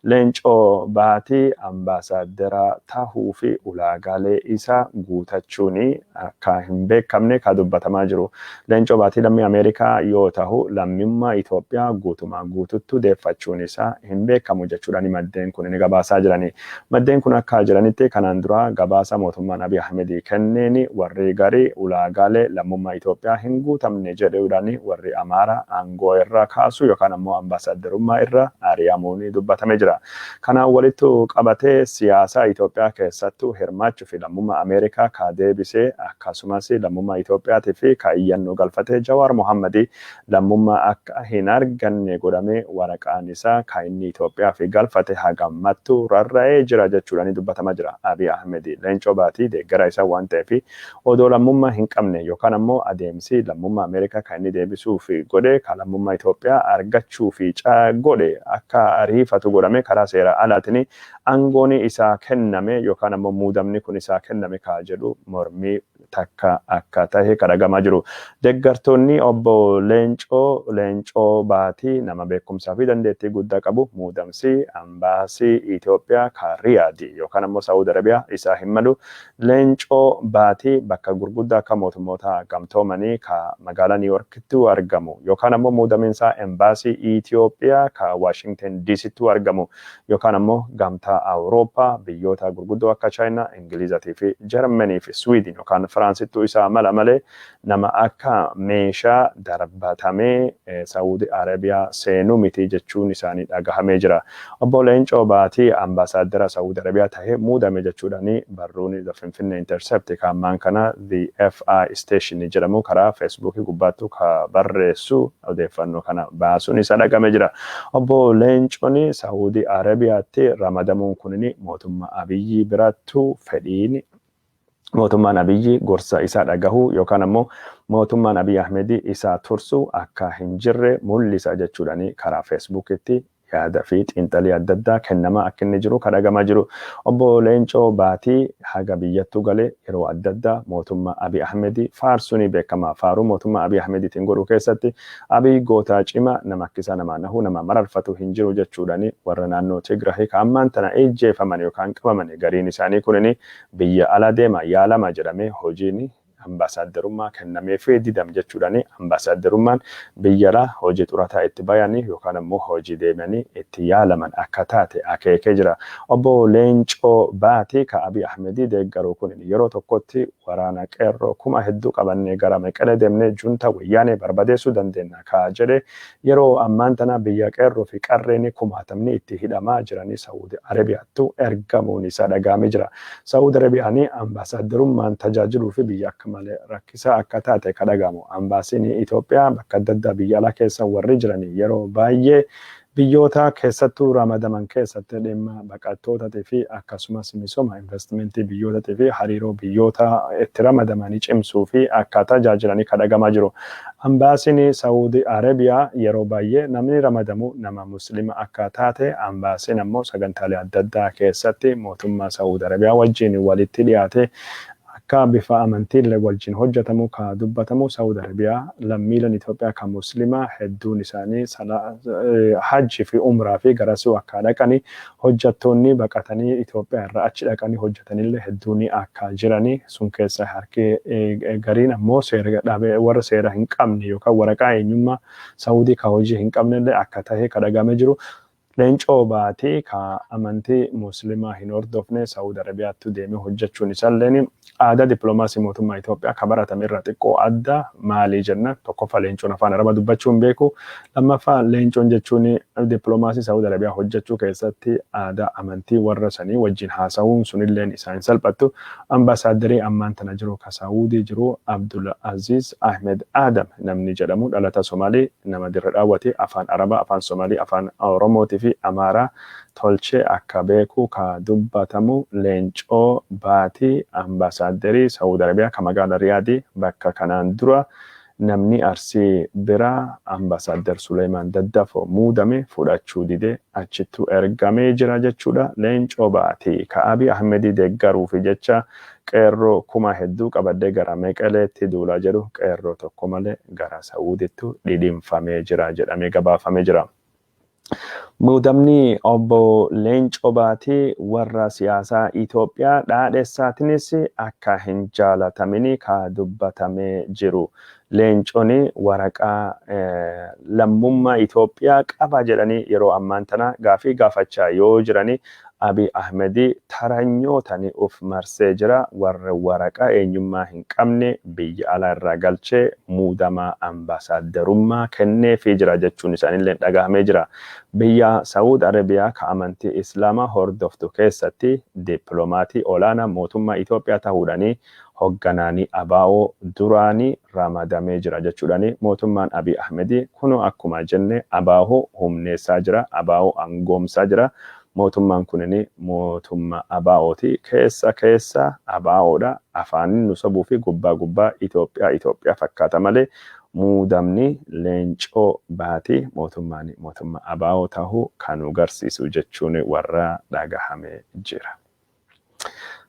Leencoo Baatii ambaasaadara tahuu fi ulaagaalee isaa guutachuun akka hin beekamne ka dubbatamaa jiru. Leencoo Baatii lammii Ameerikaa yoo tahu lammummaa Itoophiyaa guutumaa guututtu deeffachuun isaa hin beekamu jechuudhaan maddeen kun gabaasaa jirani. Maddeen kun akka jiranitti kanaan dura gabaasa mootummaan Abiy Ahmed kenneen warri garii ulaagaalee lammummaa Itoophiyaa hin guutamne jedhuudhaan warri Amaaraa aangoo irraa kaasu yookaan ammoo ambaasaaddarummaa irra ari'amuun dubbatamee jira. Kanaan walitti qabatee siyaasa Itoophiyaa keessattuu hirmaachuu fi lammummaa Ameerikaa ka deebisee akkasumas lammummaa Itoophiyaatii fi ka iyyannoo galfatee Jawaar Mohammadii lammummaa akka hin arganne godhamee waraqaan isaa ka inni Itoophiyaa fi galfate hagammattu rarra'ee jira jechuudhaan dubbatamaa jira. Abiy Ahmed Leencoo Baatii deeggara isaa waan ta'eef odoo lammummaa hin qabne yookaan ammoo adeemsi lammummaa Ameerikaa kan inni deebisuuf godhe ka lammummaa Itoophiyaa argachuu fi godhe akka ariifatu godhame karaa seera alaatiin aangoon isaa kenname yookaan ammoo muudamni kun isaa kenname ka jedhu mormii takka akka tahe kadhagamaa jiru. Deeggartoonni obbo Leencoo Baatii nama beekumsaa fi dandeettii guddaa qabu muudamsi ambaasii Itoophiyaa ka Riyaadii yookaan ammoo Saawudii Arabiyaa isaa hin malu. Leencoo Baatii bakka gurguddaa akka mootummoota gamtoomanii ka magaalaa Niiwuorkitti argamu yookaan ammoo muudamiinsa ambaasii Itoophiyaa ka Waashingtan DC'tti argamu yookaan ammoo gamtaa Awurooppaa biyyoota gurguddoo akka Chaayinaa, Ingiliizatii fi Jarmanii fi Swiidin yookaan Firansittuu isaa mala malee nama akka meeshaa darbatamee Saawudii Arabiyaa seenuu miti jechuun isaanii dhagahamee jira. Obbo Leencoo Baatii ambaasaadara Saawudii Arabiyaa tahee muudame jechuudhaan barruun The Finfinnee Intercept kan kana The FI Station jedhamu karaa Feesbuukii gubbaattu ka barreessu odeeffannoo kana baasuun isa dhagahame jira. Obbo Leencoon Saawudii Arabiyaatti ramadamuun kunini mootummaa Abiyyi birattu fedhiin mootummaan Abiyyi gorsa isaa dhagahu yookaan ammoo mootummaan Abiy Ahmed isaa tursu akka hin jirre mul'isa jechuudhaan karaa Feesbuukitti yaada fi xiinxalii adda addaa kennamaa akka inni jiru kadhagamaa jiru. Obbo Leencoo Baatii haga biyyattuu galee yeroo adda addaa mootummaa Abiy Ahmed faarsuun beekama. Faaruu mootummaa Abiy Ahmediitiin godhuu keessatti Abiy gootaa cimaa nama akkisa nama nahu nama mararfatu hin jiru jechuudhaan warra naannoo Tigraay ka ammaan tana ejjeefaman yookaan qabaman gariin isaanii kunini biyya ala deema yaalama jedhamee hojiin ambaasaaddarummaa kennamee fi didam jechuudhaan ambaasaaddarummaan biyyara hojii xurataa itti bayanii yookaan ammoo hojii deemanii itti yaalaman akka taate akeekee jira. Obbo Leencoo Baatii ka Abiy Ahmed deeggaruu kun yeroo tokkotti waraana qeerroo kuma hedduu qabannee gara Meqalee deemnee junta wayyaanee barbadeessuu dandeenya ka jedhe yeroo ammaan tana biyya qeerroo fi qarreen kumaatamni itti hidhamaa jiranii Saawudii Arabiyaattu ergamuun isaa dhagahamee jira. Saawudii Arabiyaan ambaasaaddarummaan tajaajiluu fi biyya akka malee rakkisaa akka taate kadhagamu. Ambaasiin Itoophiyaa bakka adda addaa biyya alaa keessa warri jiranii yeroo baay'ee biyyoota keessattuu ramadaman keessatti dhimma baqattootatii fi akkasumas misooma investimentii biyyootatii fi hariiroo biyyoota itti ramadamanii cimsuu fi akka tajaajilanii kadhagamaa jiru. Ambaasiin Saawudii Arabiyaa yeroo baay'ee namni ramadamu nama muslima akka taate ambaasiin ammoo sagantaalee adda addaa keessatti mootummaa Saawudii Arabiyaa wajjin walitti dhiyaate akka bifa amantiilee wajjin hojjetamu ka dubbatamu Saawudii Arabiyaa lammiileen Itoophiyaa kan muslimaa hedduun isaanii hajji fi umraa fi garasuu akka dhaqanii hojjettoonni baqatanii Itoophiyaa irraa achi dhaqanii hojjetanillee hedduun akka jiranii sun keessa harki gariin ammoo warra seera hin qabne yookaan waraqaa eenyummaa Saawudii ka hojii hin qabnellee akka tahe kadhagamee jiru. Leencoo baatee ka amantii musliimaa hin hordofne Saawud Arabiyaatti deemee hojjechuun isaalleen aadaa dippiloomaasii mootummaa Itoophiyaa ka baratame irraa xiqqoo adda maalii jenna tokkoffaa leencoon afaan Arabaa dubbachuu hin beeku lammaffaa leencoon jechuun dippiloomaasii Saawud Arabiyaa hojjechuu keessatti aadaa amantii warra sanii wajjin haasa'uun sunilleen isaan salphattu ambaasaaddarii ammaan tana jiru ka Saawudii jiru Abdul Aziz Ahmed Adam namni jedhamu dhalata Somaalii nama dirra dhaawwate afaan Arabaa afaan Somaalii afaan Oromootii fi Amaaraa tolchee akka beeku ka dubbatamu leencoo baatii ambaasaaddarii Saawud Arabiyaa ka magaalaa Riyaadii bakka kanaan dura namni Arsii biraa ambaasaadder Suleymaan Daddafoo muudame fudhachuu dide achittu ergamee jira jechuudha. Leencoo baatii ka Abiy Ahmedii deeggaruuf jecha qeerroo kuma hedduu qabadde gara Meqeleetti duulaa jedhu qeerroo tokko malee gara Saawudittu dhidhiinfamee jira jedhamee gabaafamee jira. Muudamni obbo Leencoo baatii warra siyaasaa Itoophiyaa dhaadheessaatinis akka hin jaalatamini ka dubbatamee jiru. Leencoon waraqaa lammummaa Itoophiyaa qaba jedhanii yeroo ammaan tana gaafii gaafachaa yoo jiranii Abiy Ahmedii taranyootani uf marsee jira warra waraqaa eenyummaa hin qabne biyya alaa irraa galchee muudamaa ambaasaaddarummaa kenneefii jira jechuun isaanillee dhagahamee jira. Biyya Saawud Arabiyaa ka amantii Islaamaa hordoftu keessatti dippiloomatii olaanaa mootummaa Itoophiyaa ta'uudhaanii hogganaanii abaa'oo duraanii ramadamee jira jechuudhaani mootummaan Abiy Ahmedii kunoo akkuma jenne abaa'oo humneessaa jira abaa'oo angoomsaa jira. Mootummaan kunini mootummaa abaa'ooti keessa abaa'oodha afaan nu sobuu fi gubbaa Itoophiyaa fakkaata malee muudamni leencoo baatii mootummaa abaa'oo ta'uu kan agarsiisu jechuun warra dhagahamee jira.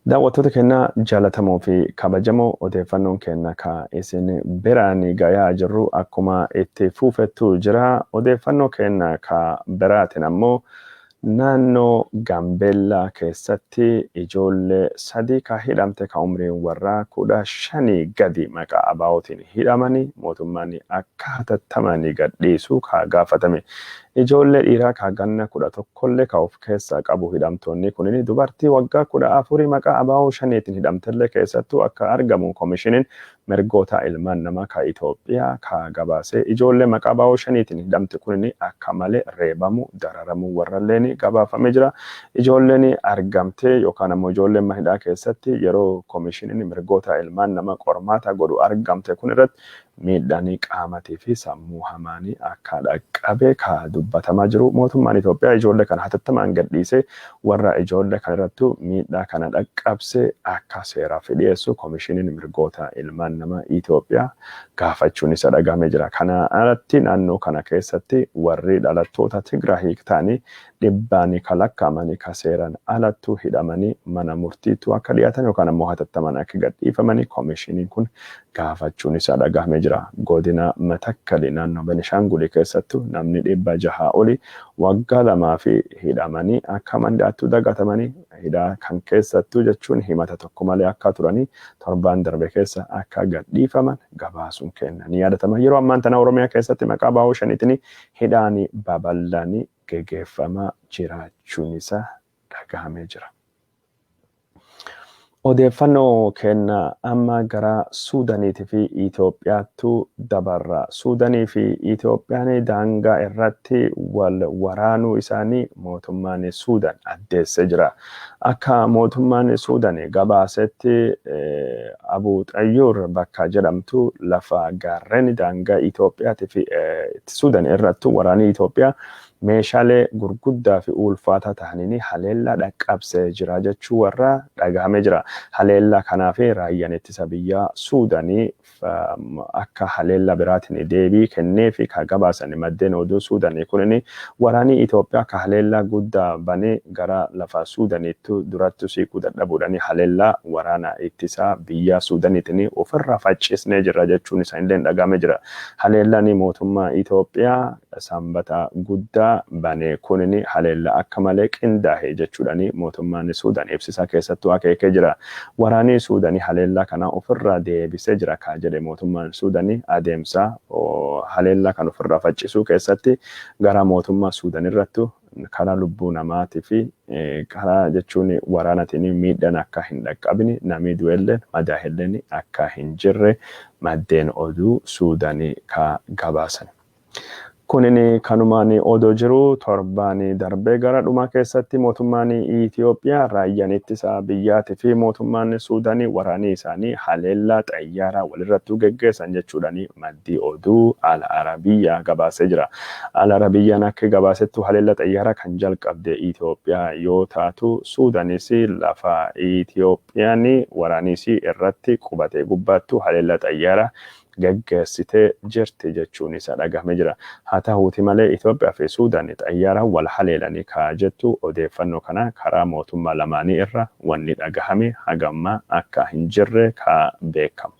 Daawwattoota keenya jaalatamoo fi kabajamoo odeeffannoon keenya ka isin biraan gayaa jirru akkuma itti fuufettu jira. Odeeffannoo keenya ka biraatiin ammoo naannoo Gaambeellaa keessatti ijoollee sadii ka hidhamte ka umriin warraa 15 gadi maqaa abaa'ootiin hidhamanii mootummaan akka hatattamaan gadhiisuu ka gaafatame. Ijoollee dhiiraa ka ganna 11 ka of keessaa qabu hidhamtoonni kunini dubartii waggaa 14 maqaa abaa'oo shaniitiin hidhamtellee keessattuu akka argamu koomishiniin mirgoota ilmaan namaa ka Itoophiyaa ka gabaasee ijoollee maqaa abaa'oo shaniitiin hidhamte kunini akka malee reebamu dararamu warralleen gabaafamee jira. Ijoolleen argamtee yookaan ammoo ijoolleen mahidhaa keessatti yeroo koomishiniin mirgoota ilmaan namaa qormaata godhu argamte kun irratti miidhaanii qaamatii fi sammuu hamaanii akka dhaqqabe ka dubbatamaa jiru. Mootummaan Itoophiyaa ijoollee kana hatattamaan gadhiisee warra ijoollee kana irratti miidhaa kana dhaqqabse akka seeraaf dhiyeessu koomishiniin mirgoota ilmaan namaa Itoophiyaa gaafachuun isa dhagahamee jira. Kana alatti naannoo kana keessatti warri dhalattoota Tigraahii ta'anii dhibbaanii ka lakkaa'amanii ka seeran alattuu hidhamanii mana murtiitu akka dhiyaatan yookaan ammoo hatattamaan akka gadhiifamanii koomishiniin kun gaafachuun isa dhagahamee jira. Godina Matakkali naannoo Benishaangulii keessattuu namni 600 oli waggaa 2 hidhamanii akka mandaattuu dagatamanii hidhaa kan keessattuu jechuun himata tokko malee akka turanii torbaan darbe keessa akka gadhiifaman gabaasuun kenna ni yaadatama. Yeroo ammaan tana Oromiyaa keessatti maqaa abaa'oo shaniitiin hidhaanii babal'anii geggeeffamaa jiraachuun isaa dhagahamee jira. Odeeffannoo kenna amma gara Suudaaniitii fi Itoophiyaattu dabarra. Suudaanii fi Itoophiyaan daangaa irratti wal waraanuu isaanii mootummaan Suudaan addeessee jira. Akka mootummaan Suudaan gabaasetti Abuu Xayyuur bakka jedhamtu lafa gaarreen daangaa Itoophiyaatii fi Suudaan irratti waraanii Itoophiyaa meeshaalee gurguddaa fi ulfaataa ta'anii haleellaa dhaqqabsee jira jechuu warra dhagahamee jira. Haleellaa kanaaf raayyaan ittisa biyyaa Suudaanii akka haleellaa biraatiin deebii kennee fi ka gabaasan maddeen oduu Suudaanii kunini waraanii Itoophiyaa ka haleellaa guddaa banee gara lafa Suudaaniitti duratti siquu dadhabuudhaan haleellaa waraana ittisa biyyaa Suudaaniitiin ofirraa faccisnee jira jechuun isaanillee dhagahamee jira. Haleellaan mootummaa Itoophiyaa sanbata guddaa banee kunini haleellaa akka malee qindaa'e jechuudhaan mootummaan Suudaan ibsisaa keessattuu akeekee jira. Waraanii Suudaanii haleellaa kana ofirraa deebisee jira ka jedhe mootummaan Suudaanii adeemsa haleellaa kan ofirraa faccisuu keessatti gara mootummaa Suudaan irratti karaa lubbuu namaatii fi karaa jechuun waraanatiin miidhaan akka hin dhaqqabne namni du'ellee madaa'elleen akka hin jirre maddeen oduu Suudaanii ka gabaasan. Kunini kanumaan odoo jiru torbaan darbee gara dhumaa keessatti mootummaan Itiyoophiyaa raayyaan ittisa biyyaatii fi mootummaan Suudaanii waraanii isaanii haleellaa xayyaaraa walirratti geggeessan jechuudhaan maddii oduu Al Arabiyyaa gabaasee jira. Al Arabiyyaan akka gabaasettu haleellaa xayyaaraa kan jalqabde Itiyoophiyaa yoo taatu Suudaanis lafa Itiyoophiyaan waraaniis irratti qubatee gubbaattu haleellaa xayyaaraa geggeessitee jirti jechuun isa dhagahame jira. Haa ta'uuti malee Itoophiyaa fi Suudaan xayyaara wal haleelanii kaa jettu odeeffannoo kana karaa mootummaa lamaanii irra wanni dhagahame hagamma akka hin jirre ka beekamu.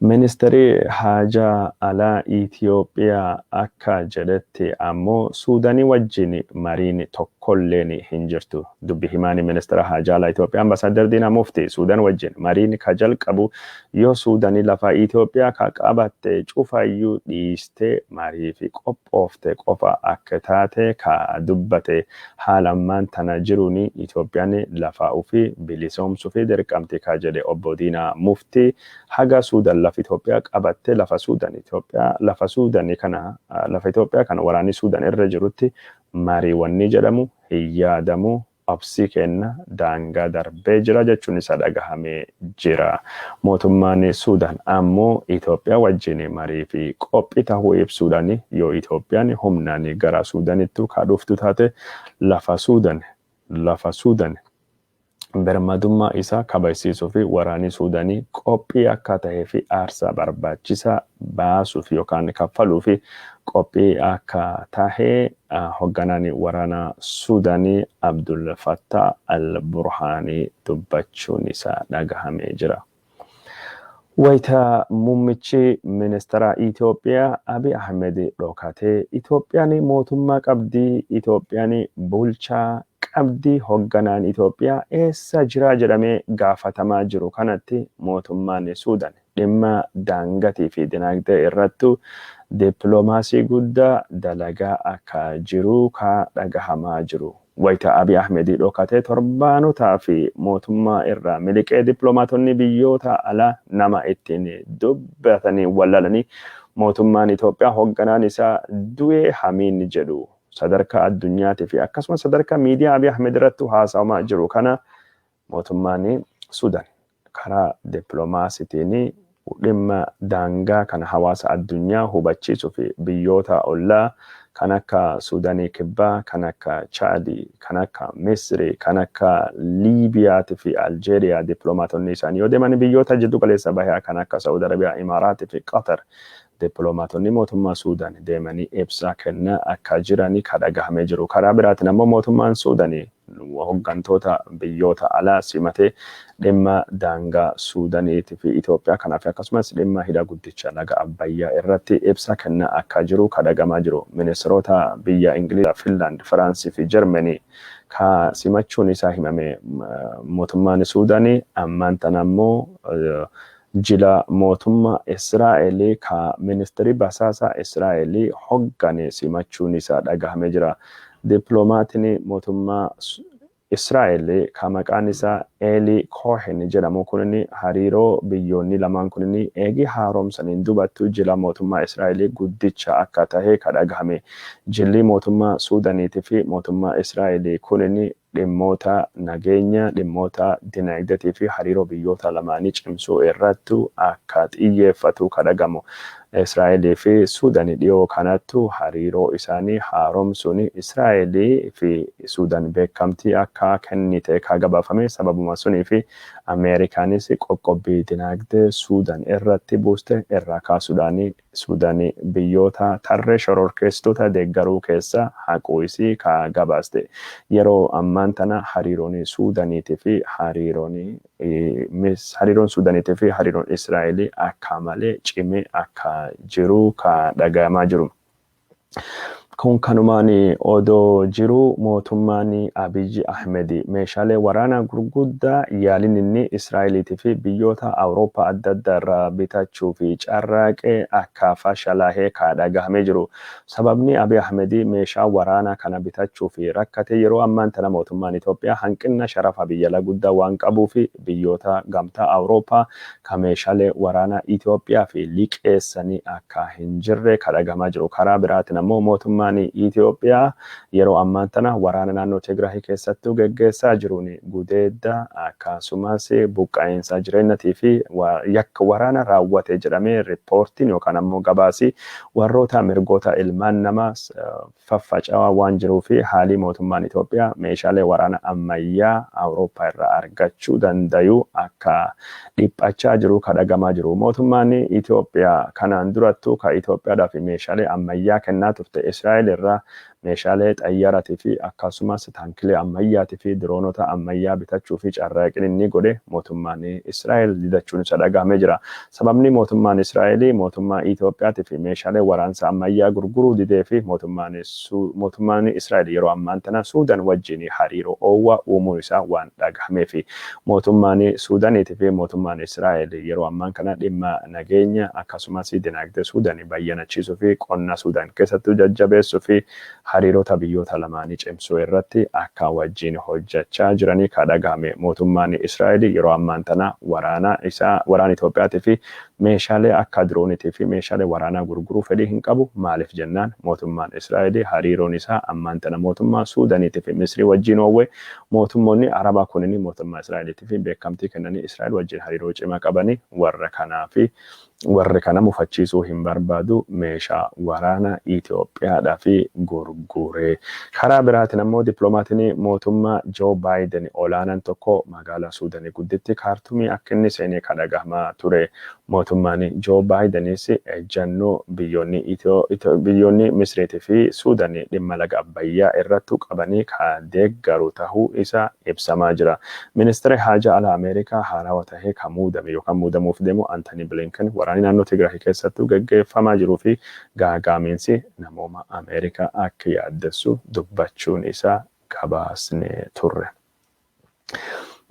Ministeerri haajaa alaa Itiyoophiyaa akka jedhetti ammoo Suudaanii wajjin mariin tokkolleen hin jirtu. Dubbi himaani ministeera haajaa alaa Itiyoophiyaa ambasaaddar Diinaa Muftii Suudaan wajjin mariin ka jalqabu yoo Suudaanii lafa Itiyoophiyaa ka qabatte cufayyuu dhiistee marii fi qophoofte qofa akka taate ka dubbate haalammaan tana jiruun Itiyoophiyaan lafa ofii bilisoomsuu fi dirqamti ka jedhe obbo Diinaa Muftii haga Suudaan lafa Itoophiyaa qabatte lafa Suudaan Itoophiyaa lafa Suudaanii kana lafa Itoophiyaa kana waraanii Suudaan irra jirutti mariiwwanni jedhamu hin yaadamu obsi kenna daangaa darbee jira jechuun isa dhagahamee jira. Mootummaan Suudaan ammoo Itoophiyaa wajjin marii fi qophii ta'uu ibsuudhaan yoo Itoophiyaan humnaan gara Suudaanitti kaadhuftu taate lafa Suudaan birmadummaa isaa kabachiisuu fi waraanii Suudaanii qophii akka ta'ee fi aarsaa barbaachisaa baasuuf yookaan kaffaluu fi qophii akka tahee hoogganaan waraana Suudaanii Abdul Fattah al-Burhaanii dubbachuun isaa dhagahamee jira. Wayita muummichi ministeera Itoophiyaa Abiy Ahmed dhokatee Itoophiyaan mootummaa qabdii, Itoophiyaan bulchaa qabdii, hoogganaan Itoophiyaa eessa jira jedhamee gaafatamaa jiru kanatti mootummaan Suudaan dhimma daangatii fi dinagdee irrattu dippiloomaasii guddaa dalagaa akka jiru ka dhagahamaa jiru. Wayita Abiy Ahmed dhokatee torbaanotaa fi mootummaa irraa miliqee dippiloomaatonni biyyoota alaa nama ittiin dubbatanii wallalanii mootummaan Itoophiyaa hoogganaan isaa du'ee hamiin jedhu sadarkaa addunyaatti fi akkasumas sadarkaa miidiyaa Abiy Ahmed irratti haasawamaa jiru kana mootummaan Suudaan karaa dippiloomaasiitiin dhimma daangaa kana hawaasa addunyaa hubachiisuu fi biyyoota ollaa kan akka Suudaanii kibbaa, kan akka Chaadii, kan akka Misrii, kan akka Liibiyaatii fi Aljeeriyaa dippiloomaatonni isaanii yoo deeman biyyoota jiddu galeessa bahaa kan akka Saudi Arabiyaa, Imaaraatii fi Qatar dippiloomaatonni mootummaa Suudaan deemanii ibsa kenna akka jiranii ka dhagahamee jiru. Karaa biraatiin ammoo mootummaan Suudaanii hooggantoota biyyoota alaa simatee dhimma daangaa Suudaaniitii fi Itoophiyaa kanaaf akkasumas dhimma hidha guddicha laga Abbayyaa irratti ibsa kenna akka jiru ka dhagamaa jiru. Ministeerota biyya Ingiliiz, Finland, Firaansii fi Jarmanii ka simachuun isaa himame mootummaan Suudaanii ammaan tana ammoo jila mootummaa Israa'elii ka ministeeri basaasaa Israa'elii hoggane simachuun isaa dhagahamee jira. Dippiloomaatni mootummaa Israa'el ka maqaan isaa Eli Cohen jedhamu kunni hariiroo biyyoonni lamaan kunni eegi haaromsaniin dubattu jila mootummaa Israa'el guddicha akka tahee ka dhagahame. Jilli mootummaa Suudaaniitii fi mootummaa Israa'el kunni dhimmoota nageenya, dhimmoota dinagdeetii fi hariiroo biyyoota lamaanii cimsuu irratti akka xiyyeeffatu ka dhagamu. Israa'elii fi Suudaanii dhiyoo kanattu hariiroo isaanii haaromsuun Israa'elii fi Suudaan beekamtii akka kennite ka gabaafame. Sababuma sunii fi Ameerikaanis qoqqobbii dinagdee Suudaan irratti buuste irraa kaasuudhaan Suudaanii biyyoota tarree shororkeessitoota deeggaruu keessa haquu isii ka gabaaste. Yeroo ammaan tana hariiroon Suudaaniitii fi hariiroon Suudaaniitii fi hariiroon Israa'elii akka malee cimee akka jiru ka dhagahamaa jiru. Kun kanumaani odoo jiru mootummaan Abiy Ahmed meeshaalee waraanaa gurguddaa yaaliin inni Israa'eliitii fi biyyoota Awurooppaa adda addaa irraa bitachuu fi carraaqee akka fashalaa'ee dhagahamee jiru. Sababni Abiy Ahmed meeshaa waraanaa kana bitachuu fi rakkate yeroo ammaan tana mootummaan Itoophiyaa hanqina sharafa biyya guddaa waan qabuu fi biyyoota gamtaa Awurooppaa kan meeshaalee waraanaa Itoophiyaa fi liqeessanii akka hin jirre dhagahamaa jiru. Karaa biraatiin ammoo mootummaan Itiyophiyaa yeroo ammaan tana waraana naannoo Tigraay keessattuu geggeessaa jiruun gudeedda akkasumas buqqa'insa jireenyatii fi yakka waraana raawwate jedhamee riippoortiin yookaan ammoo gabaasii warroota mirgoota ilmaan namaa faffaca'aa waan jiruu fi haalii mootummaan Itoophiyaa meeshaalee waraana ammayyaa Awurooppaa irraa argachuu danda'u akka dhiphachaa jiru dhagahamaa jiru. Mootummaan Itoophiyaa kanaan durattuu Itoophiyaadhaaf meeshaalee ammayyaa kennaa turte Israa'el irraa meeshaalee xayyaaratii fi akkasumas taankilee ammayyaatii fi diroonota ammayyaa bitachuu fi carraaqin inni godhe mootummaan Israa'el didachuun isa dhagahamee jira. Sababni mootummaan Israa'el mootummaa Itoophiyaatii fi meeshaalee waraansa ammayyaa gurguruu didee fi mootummaan Israa'el yeroo ammaan tana Suudaan wajjin hariiroo oowwaa uumuu isaa waan dhagahamee fi mootummaan Suudaaniitii fi mootummaan Israa'el yeroo ammaan kana dhimma nageenya akkasumas dinagdee Suudaan bayyanachiisuu fi qonna Suudaan keessattuu jajjabeessuu fi hariirota biyyoota lamaanii cimsuu irratti akka wajjin hojjechaa jiranii dhagahame. Mootummaan Israa'el yeroo ammaan tana waraana Itoophiyaatii fi meeshaalee akka diroonitii fi meeshaalee waraanaa gurguruu fedhii hin qabu. Maaliif jennaan mootummaan Israa'el hariiroon isaa ammaan tana mootummaa Suudaaniitii fi Misrii wajjin oowwe mootummoonni Arabaa kunniin mootummaa Israa'eliitii fi beekamtii kennanii Israa'el wajjin hariiroo cimaa qabanii warra kana mufachiisuu hin barbaadu meeshaa waraana Itoophiyaadhaa fi gurgure. Karaa biraatiin ammoo dippiloomatiin mootummaa Joo Baayiden olaanaan tokko magaalaa Suudaanii gudditti Kaartumii akka inni seenee dhagahamaa ture. Mootummaan Joo Baayidenis ejjannoo biyyoonni Misriitii fi Suudaanii dhimma laga Abbayyaa irratti qabanii deeggaru tahuu isaa ibsamaa jira. Ministeerri haajaa alaa Ameerikaa haarawaa tahee kan muudame yookaan muudamuuf deemu Antanii Bilinken waraanni naannoo Tigraay keessattuu gaggeeffamaa jiruu fi gaaga'amiinsi namooma Ameerikaa akka yaaddessu dubbachuun isaa gabaasne turre.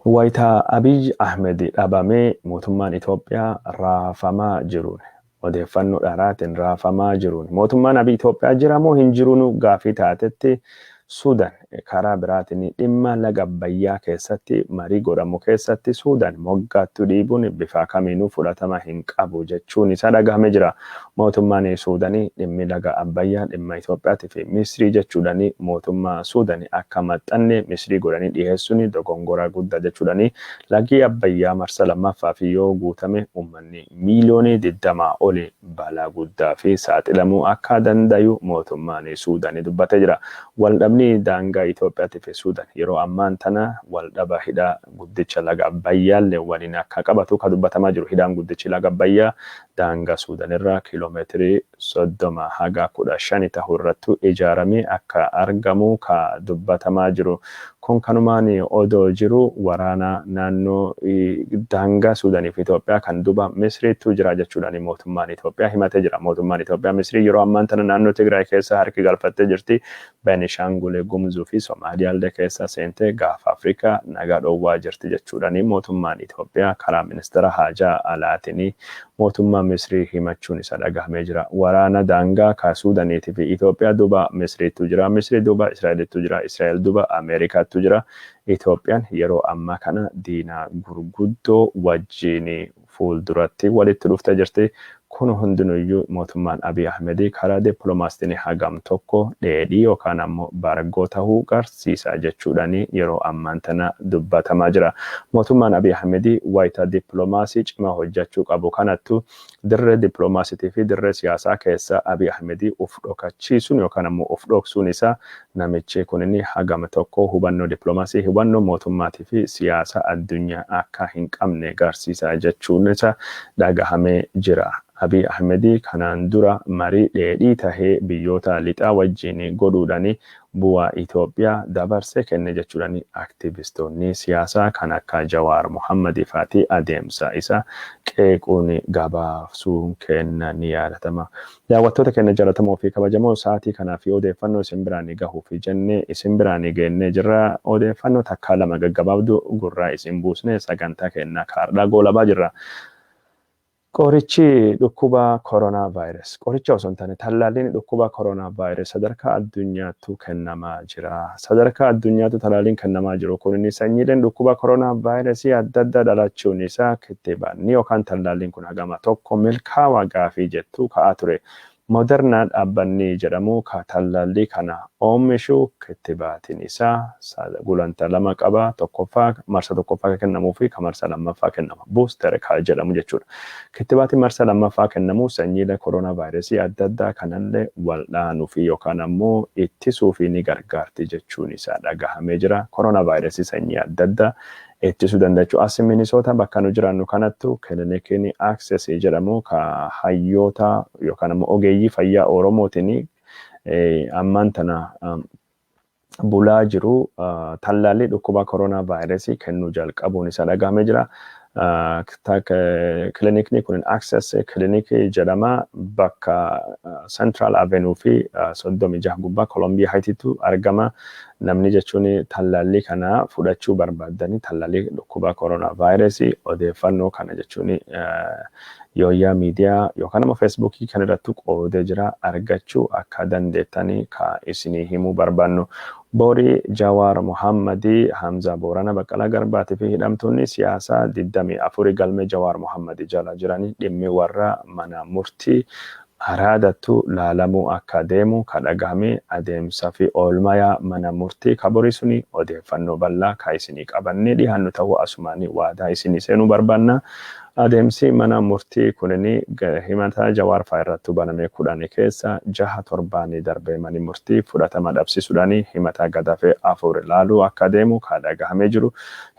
Wayita Abiy Ahmed dhabamee mootummaan Itoophiyaa raafamaa jiruun odeeffannoo dharaatiin raafamaa jiruun mootummaan Abiy Itoophiyaa jira moo hin jiruun gaafii taatetti Suudaan karaa biraatiin dhimma laga Abbayyaa keessatti marii godhamu keessatti Suudaan moggaattuu dhiibuun bifa kamiinuu fudhatama hin qabu jechuun isa dhagahamee jira. Mootummaan Suudaanii dhimmi laga Abbayyaa dhimma Itoophiyaatii fi Misrii jechuudhaan mootummaa Suudaanii akka maxxanne Misrii godhanii dhiyeessuun dogongora guddaa jechuudhaan lagi Abbayyaa marsa lammaffaa fi yoo guutame uummanni miiliyoonii 20 oli balaa guddaa fi saaxilamuu akka danda'u mootummaan Suudaanii dubbatee jira. Waldhabni daangaa Itoophiyaatii fi Suudaan yeroo ammaan tana waldhaba hidha guddicha laga Abbayyaallee waliin akka qabatu kan dubbatamaa jiru. Hidhaan guddichi laga Abbayyaa daangaa Suudaan irraa kiiloomeetirii 30 haga 15 tahuu irratti ijaaramee akka argamu kan dubbatamaa jiru. Kun kanumaan odoo jiru waraana naannoo daangaa Suudaanii fi Itoophiyaa kan duba Misriitu jira jechuudhaan mootummaan Itoophiyaa himatee jira. Mootummaan Itoophiyaa Misrii yeroo ammaan tana naannoo Tigraay keessa harki galfattee jirti. Beenishaangul Gumuzuu fi Soomaaliyaallee keessa seentee gaafa Afrikaa nagaa dhoowwaa jirti jechuudhaan mootummaan Itoophiyaa karaa ministeera haajaa alaatiin mootummaa Misrii himachuun isa dhagahamee jira. Waraana daangaa ka Suudaaniitii fi Itoophiyaa duba Misriitu jira. Misrii duba Israa'eliitu jira. Israa'el duba Ameerikaatu jira. Itoophiyaan yeroo ammaa kana diinaa gurguddoo wajjin fuulduratti walitti dhuftee jirti. Kun hundinuyyuu mootummaan Abiy Ahmed karaa dippiloomaasiitiin hagam tokko dheedhii yookaan ammoo bargoo tahuu garsiisa jechuudhaan yeroo ammaan tana dubbatamaa jira. Mootummaan Abiy Ahmed wayita dippiloomaasii cimaa hojjechuu qabu kanattu dirree dippiloomaasiitii fi dirree siyaasaa keessa Abiy Ahmed uf dhokachiisuun yookaan ammoo uf dhoksuun isaa namichi kunin hagam tokko hubannoo dippiloomaasii hubannoo mootummaatii fi siyaasa addunyaa akka hin qabne garsiisa jechuun isa dhagahamee jira. Abiy Ahmedii kanaan dura marii dheedhii tahee biyyoota lixaa wajjin godhuudhani bu'aa Itoophiyaa dabarsee kenne jechuudhani aktivistoonni siyaasaa kan akka Jawaar Mohammadii faatii adeemsa isa qeequun gabaasuun kennan ni yaadatama. Daawwattoota keenya jaallatamoo fi kabajamoo sa'aatii kanaa fi odeeffannoo isin biraan gahuuf jennee isin biraan geennee jirra. Odeeffannoo takkaa lama gaggabaabduu gurraa isin buusnee sagantaa keenyaa kaardhaa goolabaa jirra. Qorichi dhukkuba koronaa vaayirasii. Qoricha osoo hin taane tallaalliin dhukkuba koronaa vaayirasii sadarkaa addunyaattu kennamaa jira. Sadarkaa addunyaattu tallaalliin kennamaa jiru kun sanyiileen dhukkuba koronaa vaayirasii adda addaa dhalachuun isaa kittibaanni yookaan tallaalliin kun hagama tokko milkaa'aa gaafii jettu ka'aa ture. Modernaa dhaabbanni jedhamu tallaallii kana oomishu kittibaatiin isaa gulantaa lama qaba. Tokkoffaa marsa tokkoffaa kennamuu fi marsa lammaffaa kennama. Booster jedhamu jechuudha. Kittibaatiin marsa lammaffaa kennamu sanyiilee koronaa vaayirasii adda addaa kanallee wal'aanuu fi yookaan ammoo ittisuu fi ni gargaarti jechuun isaa dhagahamee jira. Koronaa vaayirasii sanyii adda addaa ittisuu danda'u. As Minisoota bakka nu jiraannu kanattu kilinikiin Access jedhamu ka hayyoota yookaan ammoo ogeeyyii fayyaa Oromootiin ammaan tana bulaa jiru tallaallii dhukkuba koronaa vaayirasii kennuu jalqabuun isaa dhagahamee jira. Klinikni kun Access klinikii jedhama bakka Central Avenue fi 36 gubbaa Colombia Haitiitu argama. Namni jechuun tallaallii kana fudhachuu barbaadanii tallaallii dhukkuba koronaa vaayirasii odeeffannoo kana jechuun yooyaa miidiyaa yookaan immoo feesbuukii kan irratti qoodee jira argachuu akka dandeettanii ka isinii himuu barbaannu. Boori Jawaar Mohammadii Hamza Boorana Baqqalaa Garbaatii fi hidhamtoonni siyaasaa 24 galmee Jawaar Mohammadii jala jiranii dhimmi warra mana murtii araadattu laalamuu akka deemu ka dhagahame adeemsa fi oolmayaa mana murtii kaborii suni odeeffannoo bal'aa ka isinii qabannee dhiyaannu ta'uu asumaanii waadaa isinii seenuu barbaanna. Adeemsi mana murtii kunini himata Jawaar faa irratti baname 10 keessa 6 torbaanii darbee mani murtii fudhatama dhabsisuudhaani himata gadafee 4 laaluu akka deemu ka dhagahamee jiru.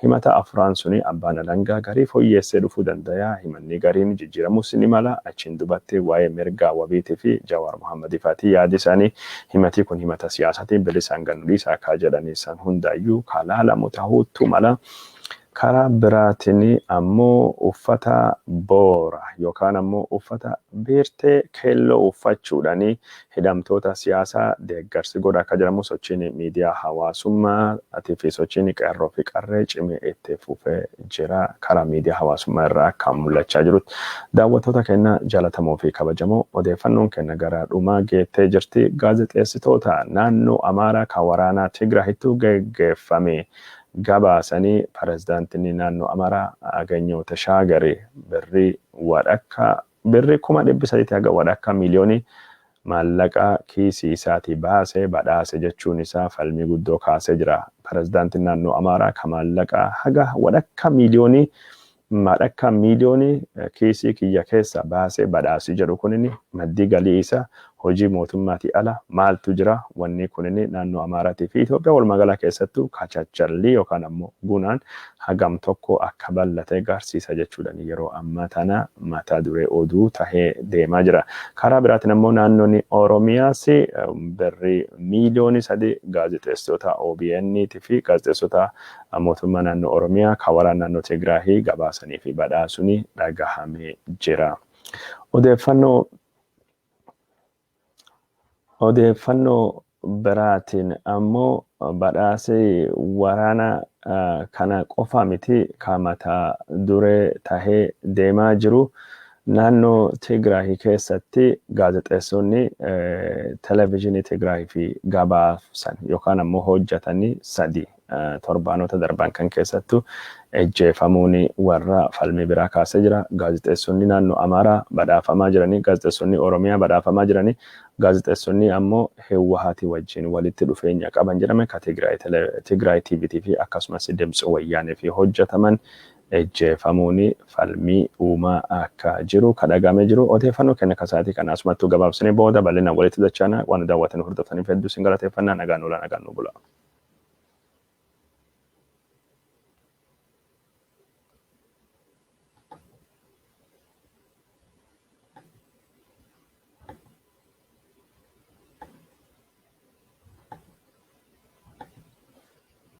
Himata afraan suni abbaan alangaa garii fooyyeessee dhufuu danda'a. Himanni gariin jijjiiramus ni mala. Achiin duubatti waa'ee mirgaa wabiitii fi Jawaar Mohammadii faatii yaadi isaanii himati kun himata siyaasaatiin bilisaan gannu dhiisaa akka jedhanii san hundaayyuu ka laalamu ta'uutu mala. Karaa biraatiin ammoo uffata boora yookaan ammoo uffata beertee keelloo uffachuudhaani hidhamtoota siyaasaa deeggarsi godha akka jedhamu sochiin miidiyaa hawaasummaa fi sochiin qeerroo fi qarree cimee itti fufee jira. Karaa miidiyaa hawaasummaa irraa akka mul'achaa jirutti daawwattoota keenya jaallatamoo fi kabajamoo odeeffannoon keenya gara dhumaa geettee jirti. Gaazexeessitoota naannoo Amaaraa kan waraanaa Tigraahittu geggeeffame gabaasanii pirezidaantiin naannoo Amaaraa Aganyoo Tashaagarii birrii 300,000 haga wadhakka miliyoonii maallaqa kiisii isaatii baasee badhaase jechuun isaa falmii guddoo kaasee jira. Pirezidaantiin naannoo Amaaraa kan maallaqa haga wadhakka miliyoonii kiisii kiyya keessa baasee badhaasii jedhu kunini maddii galii isaa hojii mootummaatii ala maaltu jira. Wanni kunini naannoo Amaaraatii fi Itoophiyaa walumagaalaa keessattuu kachachallii yookaan ammoo gunaan hagam tokko akka bal'ate garsiisa jechuudhaan yeroo ammaa tana mata duree oduu tahee deemaa jira. Karaa biraatiin ammoo naannoon Oromiyaas birrii miliyoonii 3 gaazexeessitoota OBN fi gaazexeessitoota mootummaa naannoo Oromiyaa kan waraana naannoo Tigraahii gabaasanii fi badhaasuun dhagahamee jira. Odeeffannoo biraatiin ammoo badhaasee waraana kana qofa miti kan mata duree tahee deemaa jiru. Naannoo Tigraahii keessatti gaazexeessonni televezyiinii Tigraahii fi gabaasan yookaan ammoo hojjetanii 3 torbaanota darban kan keessattu ejjeefamuun warra falmii biraa kaasee jira. Gaazexeessonni naannoo Amaaraa badhaafamaa jiranii, gaazexeessonni Oromiyaa badhaafamaa jiranii, gaazexeessonni ammoo Hewwahaatii wajjin walitti dhufeenya qaban jedhame ka Tigraay TVT fi akkasumas Dimtsi Wayyaanee fi hojjetaman ejjeefamuun falmii uumaa akka jiru kadhagamee jiru. Odeeffannoo kenna kasaatii kana asumattuu gabaabsanii booda bal'inaan walitti dachaana waan daawwatan hordoftaniif hedduu sin galateeffannaa nagaan oola nagaan nu bula.